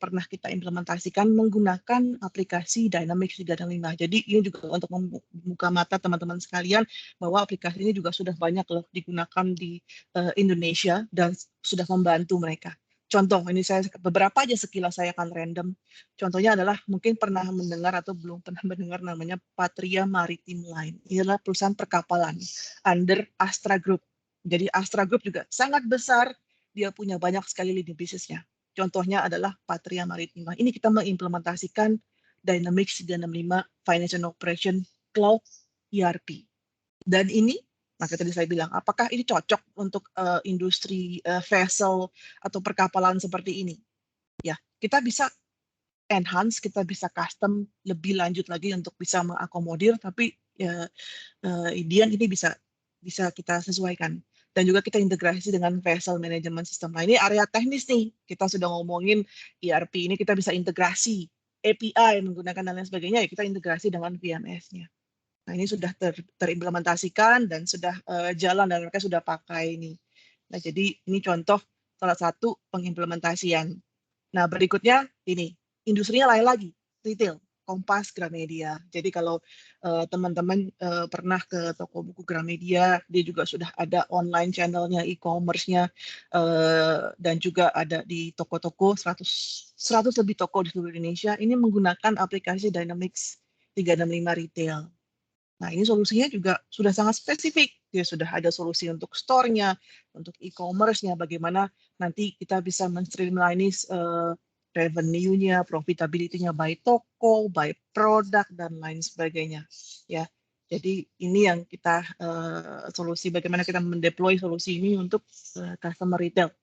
pernah kita implementasikan menggunakan aplikasi Dynamics 365. Jadi ini juga untuk membuka mata teman-teman sekalian bahwa aplikasi ini juga sudah banyak loh digunakan di Indonesia dan sudah membantu mereka. Contoh, ini saya beberapa aja sekilas saya akan random. Contohnya adalah mungkin pernah mendengar atau belum pernah mendengar namanya Patria Maritime Line. Ini adalah perusahaan perkapalan under Astra Group. Jadi Astra Group juga sangat besar, dia punya banyak sekali lini bisnisnya. Contohnya adalah Patria Maritime. Ini kita mengimplementasikan Dynamics 365 Financial Operation Cloud ERP. Dan ini, maka tadi saya bilang, apakah ini cocok untuk industri vessel atau perkapalan seperti ini? Ya, kita bisa enhance, kita bisa custom lebih lanjut lagi untuk bisa mengakomodir, tapi idean ini bisa kita sesuaikan. Dan juga kita integrasi dengan vessel management system. Nah, ini area teknis nih. Kita sudah ngomongin ERP ini, kita bisa integrasi API menggunakan dan lain sebagainya, ya kita integrasi dengan VMS-nya. Nah, ini sudah terimplementasikan dan sudah jalan dan mereka sudah pakai ini. Nah, jadi ini contoh salah satu pengimplementasian. Nah, berikutnya ini, industrinya lain lagi, retail. Kompas, Gramedia. Jadi kalau teman-teman pernah ke toko buku Gramedia, dia juga sudah ada online channelnya, e-commerce-nya, dan juga ada di toko-toko, 100 lebih toko di seluruh Indonesia. Ini menggunakan aplikasi Dynamics 365 Retail. Nah, ini solusinya juga sudah sangat spesifik. Dia sudah ada solusi untuk store-nya, untuk e-commerce-nya, bagaimana nanti kita bisa men-streamline revenue-nya, profitability-nya by toko, by produk, dan lain sebagainya. Ya, jadi ini yang kita solusi bagaimana kita mendeploy solusi ini untuk customer retail.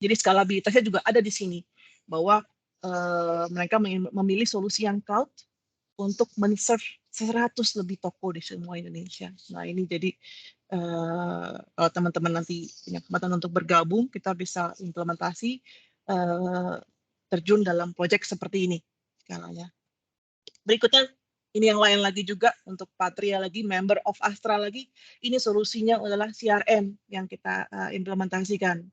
Jadi skalabilitasnya juga ada di sini bahwa mereka memilih solusi yang cloud untuk men-serve 100 lebih toko di semua Indonesia. Nah, ini jadi kalau teman-teman nanti punya kesempatan untuk bergabung, kita bisa implementasi terjun dalam proyek seperti ini skalanya. Berikutnya, ini yang lain lagi juga untuk Patria lagi, member of Astra lagi. Ini solusinya adalah CRM yang kita implementasikan.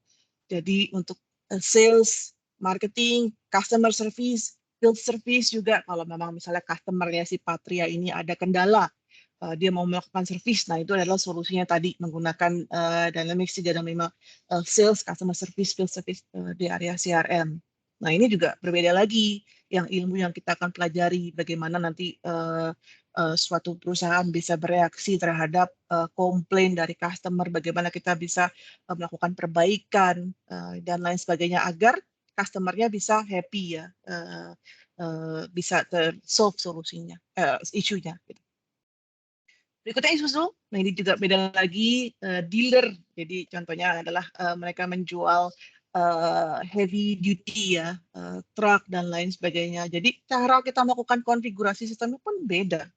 Jadi untuk sales, marketing, customer service, field service juga kalau memang misalnya customer-nya si Patria ini ada kendala, dia mau melakukan service, nah itu adalah solusinya tadi menggunakan Dynamics 365 sales, customer service, field service di area CRM. Nah, ini juga berbeda lagi yang ilmu yang kita akan pelajari bagaimana nanti suatu perusahaan bisa bereaksi terhadap komplain dari customer, bagaimana kita bisa melakukan perbaikan dan lain sebagainya agar customer-nya bisa happy ya, bisa solve solusinya, isunya. Gitu. Berikutnya Isuzu, nah ini juga beda lagi, dealer. Jadi contohnya adalah mereka menjual heavy duty ya, truk dan lain sebagainya. Jadi cara kita melakukan konfigurasi sistemnya pun beda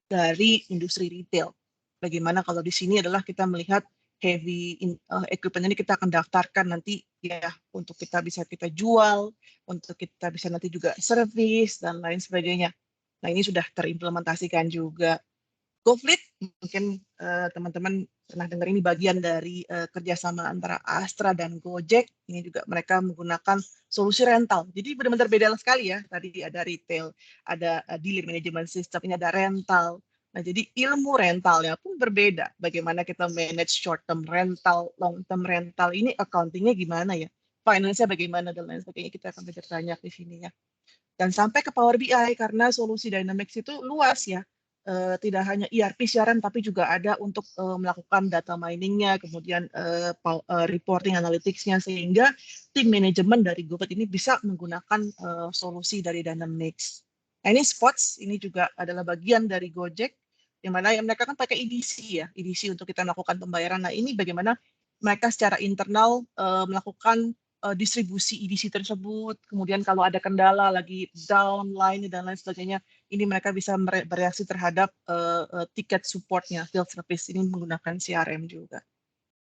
dari industri retail. Bagaimana kalau di sini adalah kita melihat heavy equipment ini kita akan daftarkan nanti ya untuk kita bisa kita jual, untuk kita bisa nanti juga service dan lain sebagainya. Nah, ini sudah terimplementasikan juga. GoFleet, mungkin teman-teman pernah dengar ini bagian dari kerjasama antara Astra dan Gojek. Ini juga mereka menggunakan solusi rental. Jadi benar-benar beda sekali ya. Tadi ada retail, ada dealer management system, ini ada rental. Nah, Nah, jadi ilmu rentalnya pun berbeda. Bagaimana kita manage short term rental, long term rental ini accountingnya gimana ya? Finance-nya bagaimana dan lain sebagainya, kita akan belajar banyak di sini ya. Dan sampai ke Power BI karena solusi Dynamics itu luas ya. Tidak hanya ERP CRM tapi juga ada untuk melakukan data mining-nya, kemudian reporting analytics-nya, sehingga tim manajemen dari GoPet ini bisa menggunakan solusi dari Dynamics. Nah, ini Spots, ini juga adalah bagian dari Gojek, yang mana mereka kan pakai EDC ya, EDC untuk kita melakukan pembayaran. Nah, ini bagaimana mereka secara internal melakukan distribusi EDC tersebut, kemudian kalau ada kendala lagi downline dan lain sebagainya, ini mereka bisa bereaksi terhadap tiket supportnya, field service ini menggunakan CRM juga.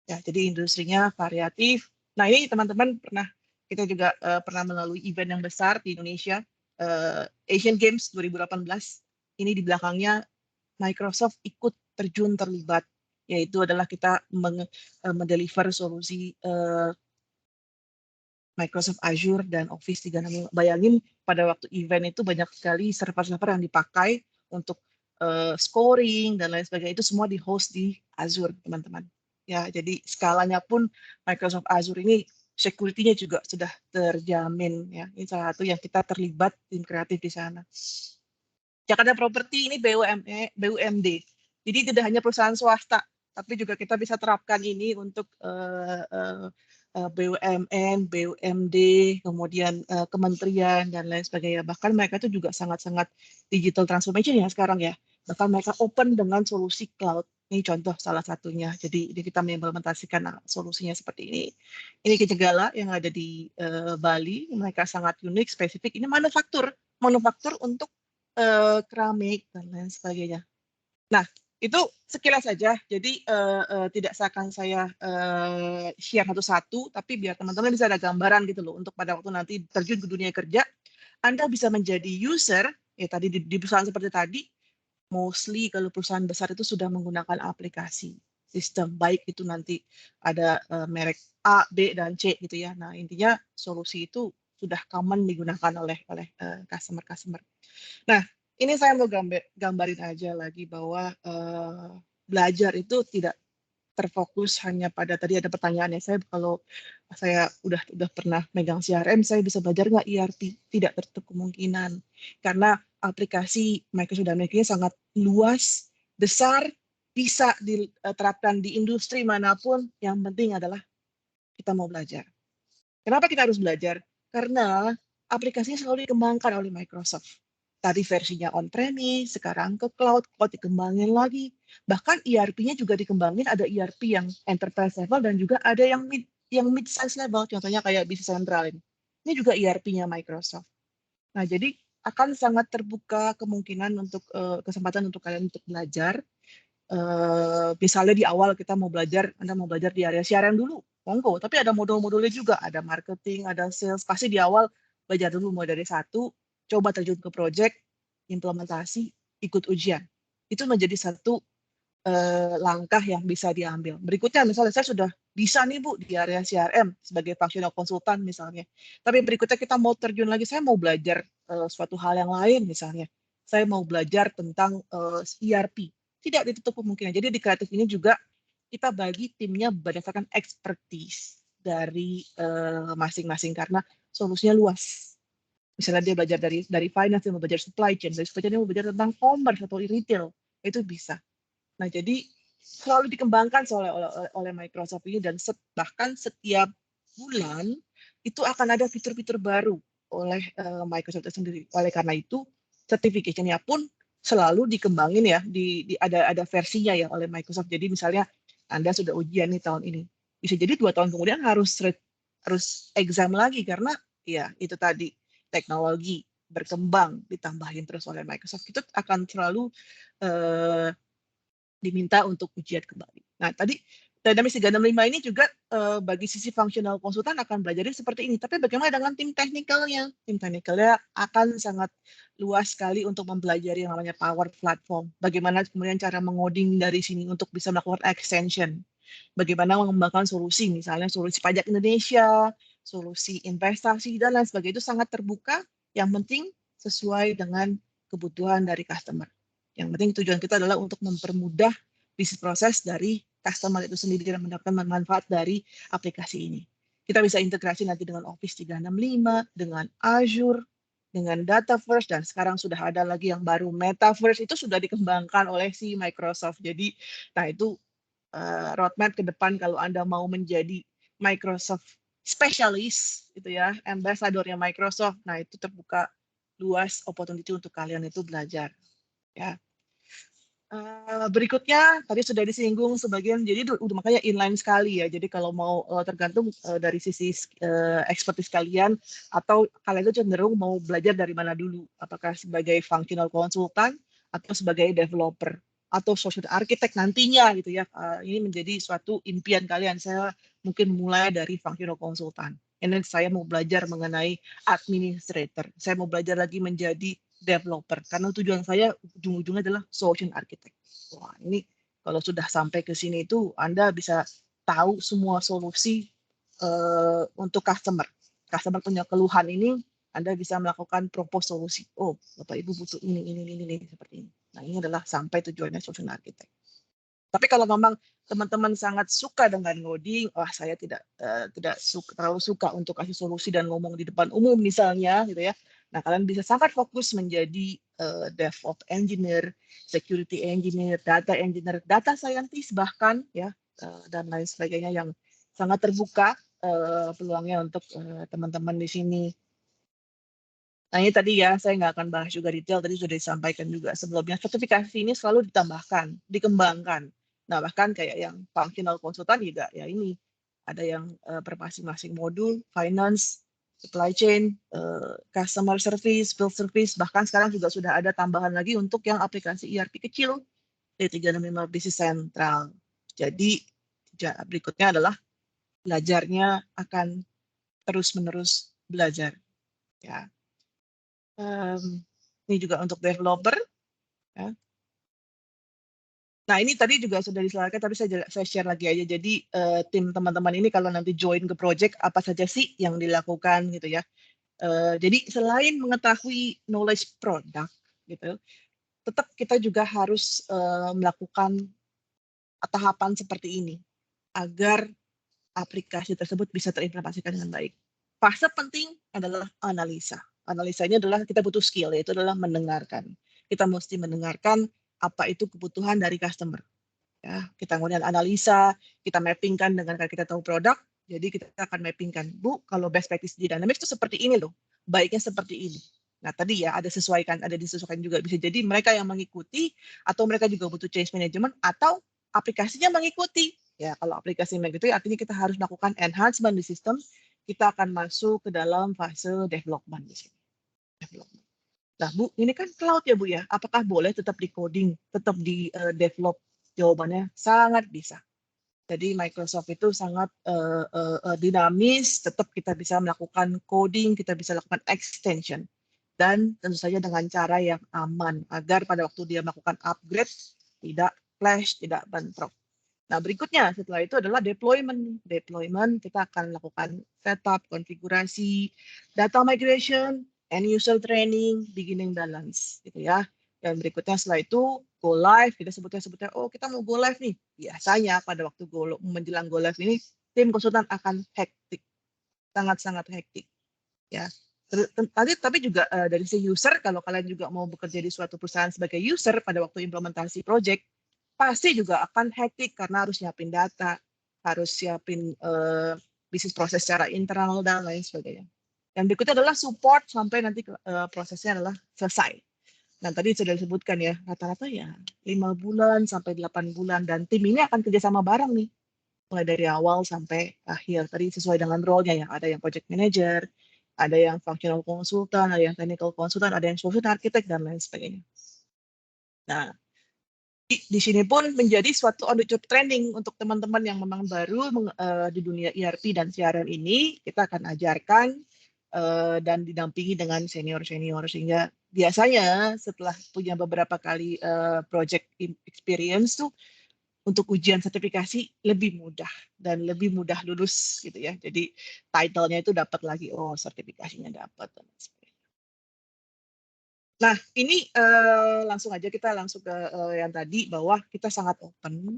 Ya, jadi industrinya variatif. Nah, ini teman-teman kita juga pernah melalui event yang besar di Indonesia, Asian Games 2018. Ini di belakangnya Microsoft ikut terjun terlibat, yaitu adalah kita mendeliver solusi Microsoft Azure dan Office 365. Bayangin pada waktu event itu banyak sekali server-server yang dipakai untuk scoring dan lain sebagainya, itu semua di-host di Azure, teman-teman. Ya, jadi skalanya pun Microsoft Azure ini security-nya juga sudah terjamin ya. Ini salah satu yang kita terlibat tim kreatif di sana. Jakarta Property ini BUMD. Jadi tidak hanya perusahaan swasta, tapi juga kita bisa terapkan ini untuk BUMN, BUMD, kemudian kementerian dan lain sebagainya. Bahkan mereka itu juga sangat-sangat digital transformation ya sekarang ya. Bahkan mereka open dengan solusi cloud. Ini contoh salah satunya. Jadi kita mengimplementasikan solusinya seperti ini. Ini Kejegala yang ada di Bali. Mereka sangat unik, spesifik. Ini manufaktur untuk keramik dan lain sebagainya. Nah, itu sekilas saja. Jadi tidak seakan saya share satu-satu, tapi biar teman-teman bisa ada gambaran gitu loh, untuk pada waktu nanti terjun ke dunia kerja, Anda bisa menjadi user, ya tadi di perusahaan seperti tadi, mostly kalau perusahaan besar itu sudah menggunakan aplikasi sistem, baik itu nanti ada merek A, B, dan C gitu ya. Nah, intinya solusi itu sudah common digunakan oleh customer. Nah, ini saya mau gambarin aja lagi bahwa belajar itu tidak terfokus hanya pada, tadi ada pertanyaannya, kalau saya udah pernah megang CRM, saya bisa belajar nggak ERP? Tidak tertutup kemungkinan, karena aplikasi Microsoft Dynamics sangat luas, besar, bisa diterapkan di industri manapun. Yang penting adalah kita mau belajar. Kenapa kita harus belajar? Karena aplikasinya selalu dikembangkan oleh Microsoft. Tadi versinya on-premise, sekarang ke cloud dikembangin lagi. Bahkan ERP-nya juga dikembangin, ada ERP yang enterprise level dan juga ada yang mid-size level, contohnya kayak Business Central ini. Ini juga ERP-nya Microsoft. Nah, jadi akan sangat terbuka kemungkinan untuk kesempatan untuk kalian untuk belajar. Misalnya di awal kita Anda mau belajar di area CRM dulu, monggo. Tapi ada modul-modulnya juga, ada marketing, ada sales. Pasti di awal belajar dulu mulai dari 1, coba terjun ke project, implementasi, ikut ujian. Itu menjadi satu langkah yang bisa diambil. Berikutnya misalnya saya sudah bisa nih Bu di area CRM sebagai functional consultant misalnya. Tapi berikutnya kita mau terjun lagi, saya mau belajar suatu hal yang lain misalnya. Saya mau belajar tentang ERP. Tidak ditutup kemungkinan. Jadi di kreatif ini juga kita bagi timnya berdasarkan expertise dari masing-masing karena solusinya luas. Misalnya dia belajar dari finance, dia mau belajar supply chain, dari supply chain dia mau belajar tentang commerce atau retail, itu bisa. Nah, jadi selalu dikembangkan oleh Microsoft ini, dan bahkan setiap bulan itu akan ada fitur-fitur baru oleh Microsoft itu sendiri. Oleh karena itu, certification-nya pun selalu dikembangin ya, ada versinya ya oleh Microsoft. Jadi misalnya Anda sudah ujian nih tahun ini, bisa jadi 2 tahun kemudian harus exam lagi karena ya itu tadi teknologi berkembang, ditambahin terus oleh Microsoft. Itu akan selalu diminta untuk ujian kembali. Nah, tadi Dynamics 365 ini juga bagi sisi functional konsultan akan belajar seperti ini. Tapi bagaimana dengan tim teknikalnya? Tim teknikalnya akan sangat luas sekali untuk mempelajari yang namanya Power Platform. Bagaimana kemudian cara mengoding dari sini untuk bisa melakukan extension. Bagaimana mengembangkan solusi, misalnya solusi pajak Indonesia, solusi investasi, dan lain sebagainya. Itu sangat terbuka. Yang penting sesuai dengan kebutuhan dari customer. Yang penting tujuan kita adalah untuk mempermudah bisnis proses dari customer itu sendiri dan mendapatkan manfaat dari aplikasi ini. Kita bisa integrasi nanti dengan Office 365, dengan Azure, dengan Dataverse, dan sekarang sudah ada lagi yang baru Metaverse, itu sudah dikembangkan oleh si Microsoft. Jadi, nah itu roadmap ke depan kalau Anda mau menjadi Microsoft specialist, gitu ya, ambassador-nya Microsoft, nah itu terbuka luas opportunity untuk kalian itu belajar. Ya. Berikutnya tadi sudah disinggung sebagian, jadi udah makanya inline sekali ya. Jadi kalau mau tergantung dari sisi expertise kalian, atau kalian itu cenderung mau belajar dari mana dulu, apakah sebagai functional consultant atau sebagai developer atau solution architect nantinya gitu ya. Ini menjadi suatu impian kalian. Saya mungkin mulai dari functional consultant. Ini saya mau belajar mengenai administrator. Saya mau belajar lagi menjadi developer karena tujuan saya ujung-ujungnya adalah solution architect. Wah, ini kalau sudah sampai ke sini itu Anda bisa tahu semua solusi untuk customer. Customer punya keluhan ini, Anda bisa melakukan propose solusi. Oh, Bapak Ibu butuh ini seperti ini. Nah, ini adalah sampai tujuannya solution architect. Tapi kalau memang teman-teman sangat suka dengan ngoding, saya tidak terlalu suka untuk kasih solusi dan ngomong di depan umum misalnya, gitu ya. Nah, kalian bisa sangat fokus menjadi DevOps engineer, security engineer, data scientist bahkan ya, dan lain sebagainya yang sangat terbuka peluangnya untuk teman-teman di sini. Nah, ini tadi ya, saya nggak akan bahas juga detail, tadi sudah disampaikan juga sebelumnya. Sertifikasi ini selalu ditambahkan, dikembangkan. Nah, bahkan kayak yang functional consultant juga, ya ini, ada yang per masing-masing modul, finance, supply chain, customer service, field service, bahkan sekarang juga sudah ada tambahan lagi untuk yang aplikasi ERP kecil, di 365 Business Central. Jadi, berikutnya adalah belajarnya akan terus-menerus belajar. Ya. Ini juga untuk developer. Ya. Nah, ini tadi juga sudah diselarkan, tapi saya share lagi aja. Jadi tim teman-teman ini kalau nanti join ke project, apa saja sih yang dilakukan gitu ya. Jadi selain mengetahui knowledge product, gitu, tetap kita juga harus melakukan tahapan seperti ini agar aplikasi tersebut bisa terimplementasikan dengan baik. Fase penting adalah analisa. Analisanya adalah kita butuh skill, yaitu adalah mendengarkan. Kita mesti mendengarkan apa itu kebutuhan dari customer. Ya, kita kemudian analisa, kita mappingkan dengan kalau kita tahu produk, jadi kita akan mappingkan, Bu, kalau best practice di Dynamics itu seperti ini loh, baiknya seperti ini. Nah, tadi ya ada disesuaikan juga. Bisa jadi mereka yang mengikuti, atau mereka juga butuh change management, atau aplikasinya mengikuti. Ya, kalau aplikasi mengikuti, artinya kita harus melakukan enhancement di sistem, kita akan masuk ke dalam fase development di sini. Development. Nah, Bu, ini kan cloud ya, Bu ya. Apakah boleh tetap di coding, tetap di develop? Jawabannya sangat bisa. Jadi Microsoft itu sangat dinamis, tetap kita bisa melakukan coding, kita bisa lakukan extension. Dan tentu saja dengan cara yang aman, agar pada waktu dia melakukan upgrade, tidak clash, tidak bentrok. Nah, berikutnya setelah itu adalah deployment. Deployment kita akan lakukan setup, konfigurasi, data migration, end user training, beginning balance, gitu ya. Dan berikutnya setelah itu go live, kita sebutnya, oh kita mau go live nih. Biasanya pada waktu menjelang go live ini, tim konsultan akan hektik, sangat-sangat hektik. Ya. Tapi juga dari si user, kalau kalian juga mau bekerja di suatu perusahaan sebagai user pada waktu implementasi project, pasti juga akan hektik karena harus siapin data, harus siapin bisnis proses secara internal dan lain sebagainya. Dan berikutnya adalah support sampai nanti prosesnya adalah selesai. Nah, tadi sudah disebutkan ya, rata-rata ya 5 bulan sampai 8 bulan, dan tim ini akan kerjasama bareng nih, mulai dari awal sampai akhir. Tadi sesuai dengan role-nya ya, ada yang project manager, ada yang functional consultant, ada yang technical consultant, ada yang solution architect, dan lain sebagainya. Nah, di sini pun menjadi suatu on the job training untuk teman-teman yang memang baru di dunia ERP dan CRM ini. Kita akan ajarkan dan didampingi dengan senior-senior, sehingga biasanya setelah punya beberapa kali project experience tuh untuk ujian sertifikasi lebih mudah dan lebih mudah lulus gitu ya. Jadi title-nya itu dapat lagi, oh sertifikasinya dapat. Nah, ini langsung aja kita langsung ke yang tadi bahwa kita sangat open.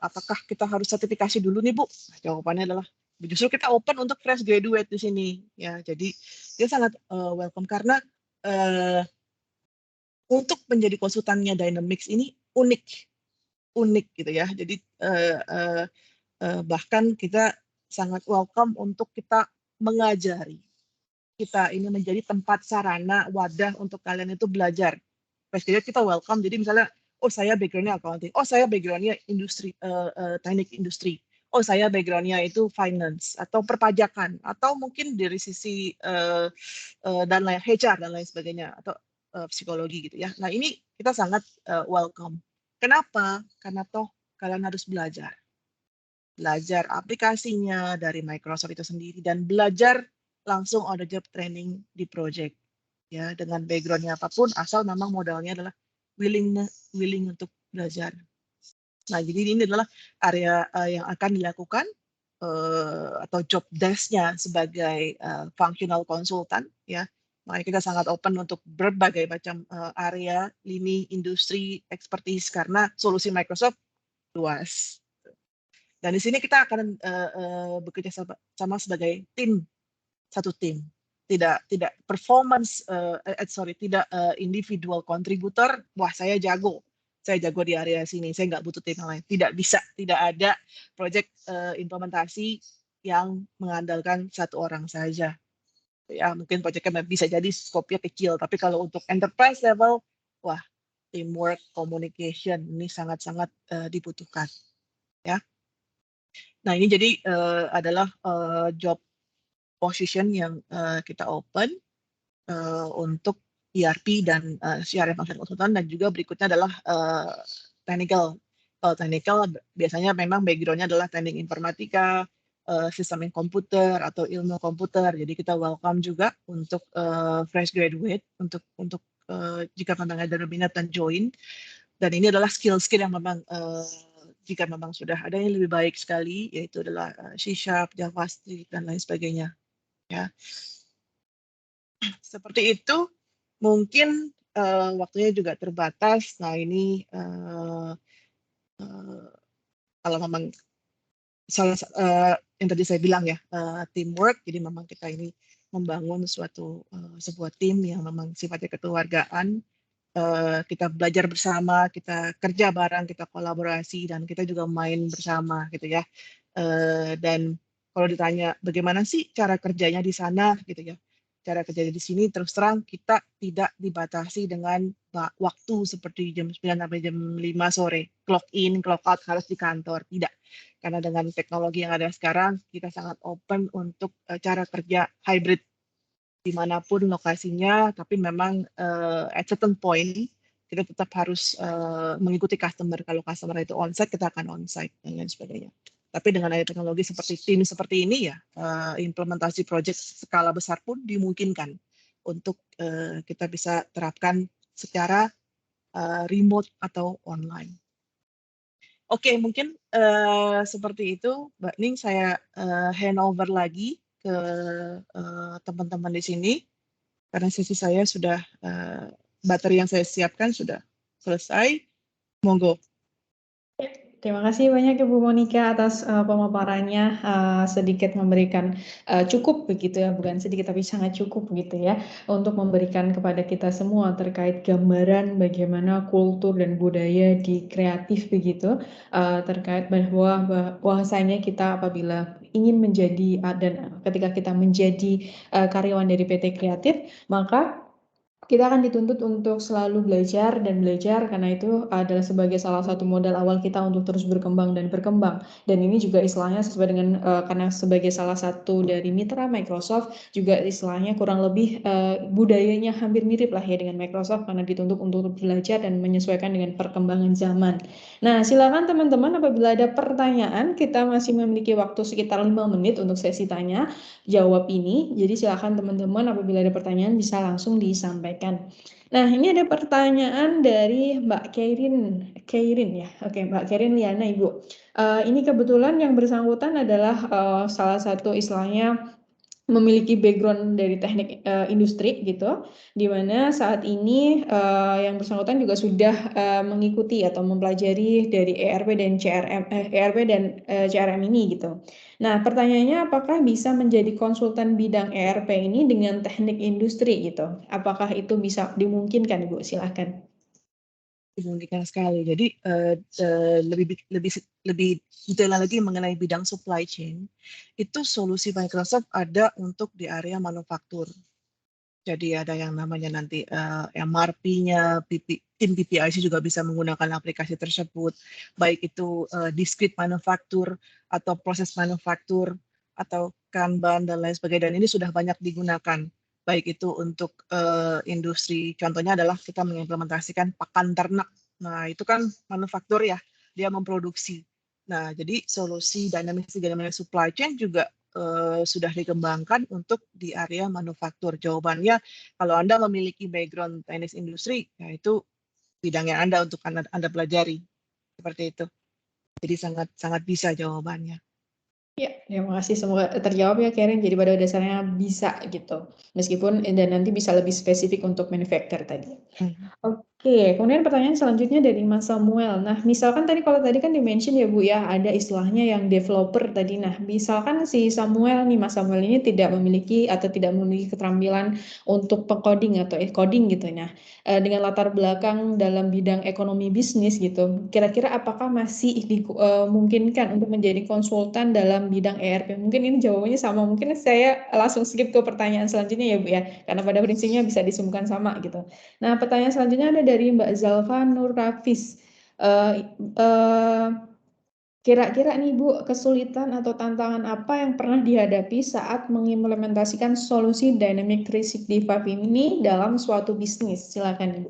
Apakah kita harus sertifikasi dulu nih Bu? Nah, jawabannya adalah justru kita open untuk fresh graduate di sini ya. Jadi dia sangat welcome karena untuk menjadi konsultannya Dynamics ini unik gitu ya. Jadi bahkan kita sangat welcome untuk kita mengajari. Kita ini menjadi tempat sarana wadah untuk kalian itu belajar. Presiden kita welcome. Jadi misalnya, oh saya backgroundnya accounting, oh saya backgroundnya industri, teknik industri, oh saya backgroundnya itu finance atau perpajakan, atau mungkin dari sisi dan lain HR dan lain sebagainya atau psikologi gitu ya. Nah ini kita sangat welcome. Kenapa? Karena toh kalian harus belajar aplikasinya dari Microsoft itu sendiri dan belajar langsung on the job training di project ya, dengan backgroundnya apapun asal memang modalnya adalah willing untuk belajar. Nah jadi ini adalah area yang akan dilakukan atau job desk-nya sebagai functional consultant ya. Makanya kita sangat open untuk berbagai macam area, lini, industri, expertise karena solusi Microsoft luas. Dan di sini kita akan bekerja sama sebagai tim, satu tim. Tidak performance, tidak individual contributor. Wah saya jago di area sini, saya nggak butuh tim yang lain. Tidak bisa, tidak ada project implementasi yang mengandalkan satu orang saja. Ya mungkin proyeknya bisa jadi skopnya kecil, tapi kalau untuk enterprise level, wah teamwork, communication ini sangat-sangat dibutuhkan. Ya. Nah ini jadi adalah job position yang kita open untuk ERP dan CRM function consultant, dan juga berikutnya adalah technical. Technical biasanya memang background-nya adalah teknik informatika, sistem komputer atau ilmu komputer. Jadi kita welcome juga untuk fresh graduate untuk jika memang ada minat dan join. Dan ini adalah skill-skill yang memang jika memang sudah ada yang lebih baik sekali, yaitu adalah C#, JavaScript, dan lain sebagainya. Ya. Seperti itu, mungkin waktunya juga terbatas. Nah ini kalau memang yang tadi saya bilang ya, teamwork, jadi memang kita ini membangun sebuah tim yang memang sifatnya kekeluargaan. Kita belajar bersama, kita kerja bareng, kita kolaborasi, dan kita juga main bersama gitu ya. Dan kalau ditanya bagaimana sih cara kerjanya di sana gitu ya, cara kerjanya di sini terus terang kita tidak dibatasi dengan waktu seperti jam 9 sampai jam 5 sore, clock in, clock out harus di kantor, tidak. Karena dengan teknologi yang ada sekarang, kita sangat open untuk cara kerja hybrid dimanapun lokasinya, tapi memang at certain point kita tetap harus mengikuti customer. Kalau customer itu onsite, kita akan onsite dan lain sebagainya. Tapi dengan ada teknologi seperti tim seperti ini ya, implementasi project skala besar pun dimungkinkan untuk kita bisa terapkan secara remote atau online. Oke, mungkin seperti itu, Mbak Ning. Saya handover lagi ke teman-teman di sini. Karena sesi saya sudah, materi yang saya siapkan sudah selesai. Monggo. Terima kasih banyak Ibu Monica atas pemaparannya, sedikit memberikan cukup begitu ya, bukan sedikit tapi sangat cukup begitu ya, untuk memberikan kepada kita semua terkait gambaran bagaimana kultur dan budaya di kreatif begitu, terkait bahwasanya kita apabila ingin menjadi dan ketika kita menjadi karyawan dari PT Kreatif, maka kita akan dituntut untuk selalu belajar dan belajar, karena itu adalah sebagai salah satu modal awal kita untuk terus berkembang dan berkembang. Dan ini juga istilahnya sesuai dengan karena sebagai salah satu dari mitra Microsoft, juga istilahnya kurang lebih budayanya hampir mirip lah ya dengan Microsoft, karena dituntut untuk belajar dan menyesuaikan dengan perkembangan zaman. Nah, silakan teman-teman apabila ada pertanyaan, kita masih memiliki waktu sekitar 5 menit untuk sesi tanya jawab ini. Jadi silakan teman-teman apabila ada pertanyaan bisa langsung disampaikan. Nah, ini ada pertanyaan dari Mbak Kairin ya. Oke, Mbak Kairin Liana, Ibu. Ini kebetulan yang bersangkutan adalah salah satu istilahnya memiliki background dari teknik industri gitu, di mana saat ini yang bersangkutan juga sudah mengikuti atau mempelajari dari ERP dan CRM ini gitu. Nah, pertanyaannya apakah bisa menjadi konsultan bidang ERP ini dengan teknik industri gitu? Apakah itu bisa dimungkinkan, Ibu? Silahkan. Dimungkinkan sekali. Jadi lebih detail lagi mengenai bidang supply chain, itu solusi Microsoft ada untuk di area manufaktur. Jadi ada yang namanya nanti MRP-nya, tim PPIC juga bisa menggunakan aplikasi tersebut, baik itu discrete manufaktur atau proses manufaktur atau Kanban dan lain sebagainya. Dan ini sudah banyak digunakan, baik itu untuk industri. Contohnya adalah kita mengimplementasikan pakan ternak. Nah itu kan manufaktur ya, dia memproduksi. Nah jadi solusi dynamic supply chain juga sudah dikembangkan untuk di area manufaktur. Jawabannya, kalau Anda memiliki background teknis industri, ya itu bidang yang Anda untuk Anda pelajari. Seperti itu. Jadi sangat bisa jawabannya. Ya, terima kasih. Semoga terjawab ya, Karen. Jadi pada dasarnya bisa gitu. Meskipun dan nanti bisa lebih spesifik untuk manufacturer tadi. Oke, kemudian pertanyaan selanjutnya dari Mas Samuel. Nah, misalkan tadi kalau tadi kan di-mention ya Bu ya, ada istilahnya yang developer tadi. Nah, misalkan si Samuel nih, Mas Samuel ini tidak memiliki atau tidak memiliki keterampilan untuk coding atau coding gitu. Nah, dengan latar belakang dalam bidang ekonomi bisnis gitu, kira-kira apakah masih dimungkinkan untuk menjadi konsultan dalam bidang ERP? Mungkin ini jawabannya sama. Mungkin saya langsung skip ke pertanyaan selanjutnya ya Bu ya, karena pada prinsipnya bisa disebutkan sama gitu. Nah, pertanyaan selanjutnya ada dari Mbak Zalfa Nur Rafis. Kira-kira nih Bu, kesulitan atau tantangan apa yang pernah dihadapi saat mengimplementasikan solusi Dynamic 365 ini dalam suatu bisnis? Silakan Ibu.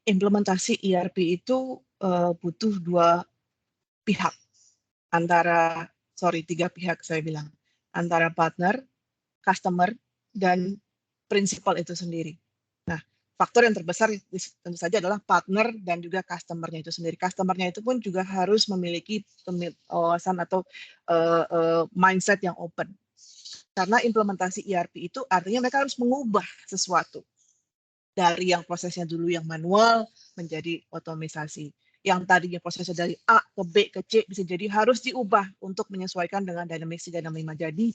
Implementasi ERP itu butuh pihak, tiga pihak saya bilang, antara partner, customer, dan prinsipal itu sendiri. Nah, faktor yang terbesar tentu saja adalah partner dan juga customer-nya itu sendiri. Customer-nya itu pun juga harus memiliki wawasan atau mindset yang open. Karena implementasi ERP itu artinya mereka harus mengubah sesuatu. Dari yang prosesnya dulu yang manual menjadi otomatisasi. Yang tadinya prosesnya dari A ke B ke C bisa jadi harus diubah untuk menyesuaikan dengan Dynamics 365. Jadi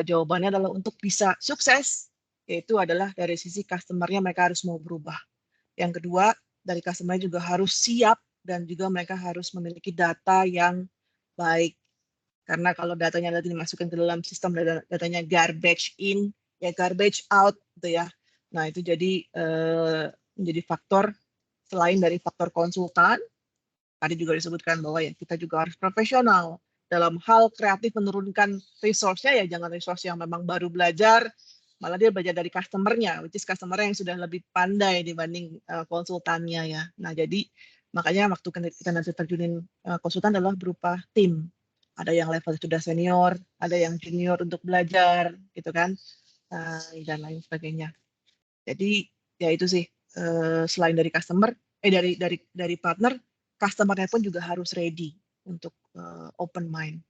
jawabannya adalah untuk bisa sukses, yaitu adalah dari sisi customer-nya mereka harus mau berubah. Yang kedua, dari customer juga harus siap dan juga mereka harus memiliki data yang baik. Karena kalau datanya nanti dimasukkan ke dalam sistem datanya garbage in, ya garbage out gitu ya. Nah, itu jadi menjadi faktor selain dari faktor konsultan, tadi juga disebutkan bahwa ya kita juga harus profesional dalam hal kreatif menurunkan resource-nya, ya jangan resource yang memang baru belajar, malah dia belajar dari customer-nya, which is customer-nya yang sudah lebih pandai dibanding konsultannya ya. Nah, jadi makanya waktu kita nanti terjunin konsultan adalah berupa tim. Ada yang level sudah senior, ada yang junior untuk belajar, gitu kan, dan lain sebagainya. Jadi ya itu sih, selain dari customer, dari partner, customer-nya pun juga harus ready untuk open mind.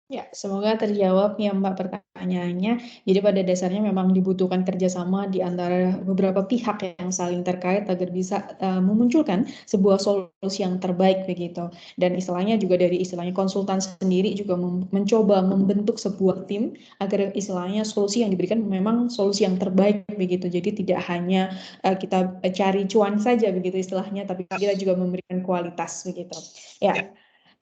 Ya, semoga terjawab ya Mbak pertanyaannya. Jadi pada dasarnya memang dibutuhkan kerjasama di antara beberapa pihak yang saling terkait agar bisa memunculkan sebuah solusi yang terbaik begitu. Dan istilahnya juga dari istilahnya konsultan sendiri juga mencoba membentuk sebuah tim agar istilahnya solusi yang diberikan memang solusi yang terbaik begitu. Jadi tidak hanya kita cari cuan saja begitu istilahnya, tapi kita juga memberikan kualitas begitu. Ya.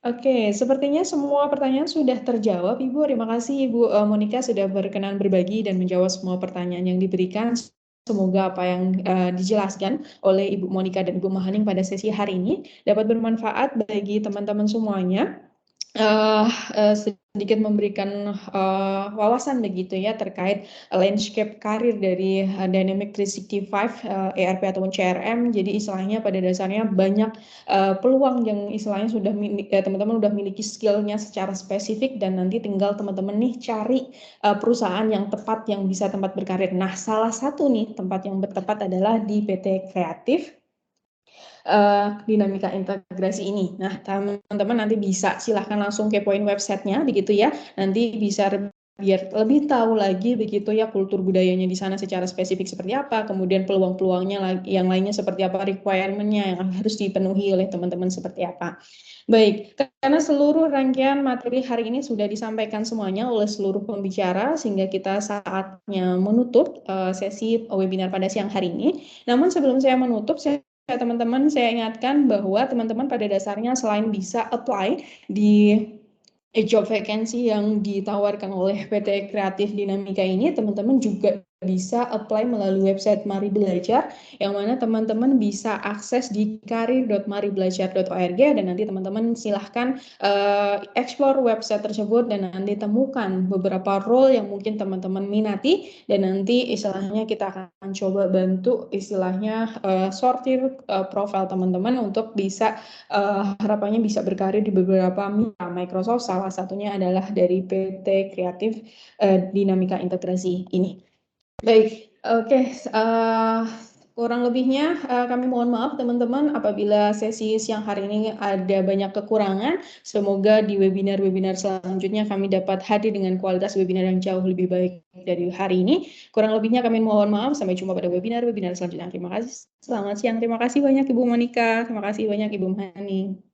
Oke, sepertinya semua pertanyaan sudah terjawab, Ibu. Terima kasih, Ibu Monika, sudah berkenan berbagi dan menjawab semua pertanyaan yang diberikan. Semoga apa yang dijelaskan oleh Ibu Monika dan Ibu Mahaning pada sesi hari ini dapat bermanfaat bagi teman-teman semuanya. Sedikit memberikan wawasan begitu ya terkait landscape karir dari Dynamic 365 ERP ataupun CRM. Jadi istilahnya pada dasarnya banyak peluang yang istilahnya sudah teman-teman sudah miliki skillnya secara spesifik dan nanti tinggal teman-teman nih cari perusahaan yang tepat yang bisa tempat berkarir. Nah, salah satu nih tempat yang bertepat adalah di PT Kreatif dinamika integrasi ini. Nah, teman-teman nanti bisa silahkan langsung kepoin websitenya begitu ya. Nanti bisa biar lebih tahu lagi begitu ya kultur budayanya di sana secara spesifik seperti apa, kemudian peluang-peluangnya yang lainnya seperti apa, requirement-nya yang harus dipenuhi oleh teman-teman seperti apa. Baik, karena seluruh rangkaian materi hari ini sudah disampaikan semuanya oleh seluruh pembicara, sehingga kita saatnya menutup sesi webinar pada siang hari ini. Namun sebelum saya menutup, teman-teman, saya ingatkan bahwa teman-teman pada dasarnya selain bisa apply di job vacancy yang ditawarkan oleh PT Kreatif Dinamika ini, teman-teman juga bisa apply melalui website Mari Belajar, yang mana teman-teman bisa akses di karir.maribelajar.org, dan nanti teman-teman silahkan explore website tersebut dan nanti temukan beberapa role yang mungkin teman-teman minati, dan nanti istilahnya kita akan coba bantu istilahnya sortir profil teman-teman untuk bisa harapannya bisa berkarir di beberapa mitra Microsoft, salah satunya adalah dari PT Kreatif Dinamika Integrasi ini. Baik, oke, kurang lebihnya kami mohon maaf teman-teman apabila sesi siang hari ini ada banyak kekurangan. Semoga di webinar-webinar selanjutnya kami dapat hadir dengan kualitas webinar yang jauh lebih baik dari hari ini. Kurang lebihnya kami mohon maaf, sampai jumpa pada webinar-webinar selanjutnya. Terima kasih, selamat siang, terima kasih banyak Ibu Monika, terima kasih banyak Ibu Hani.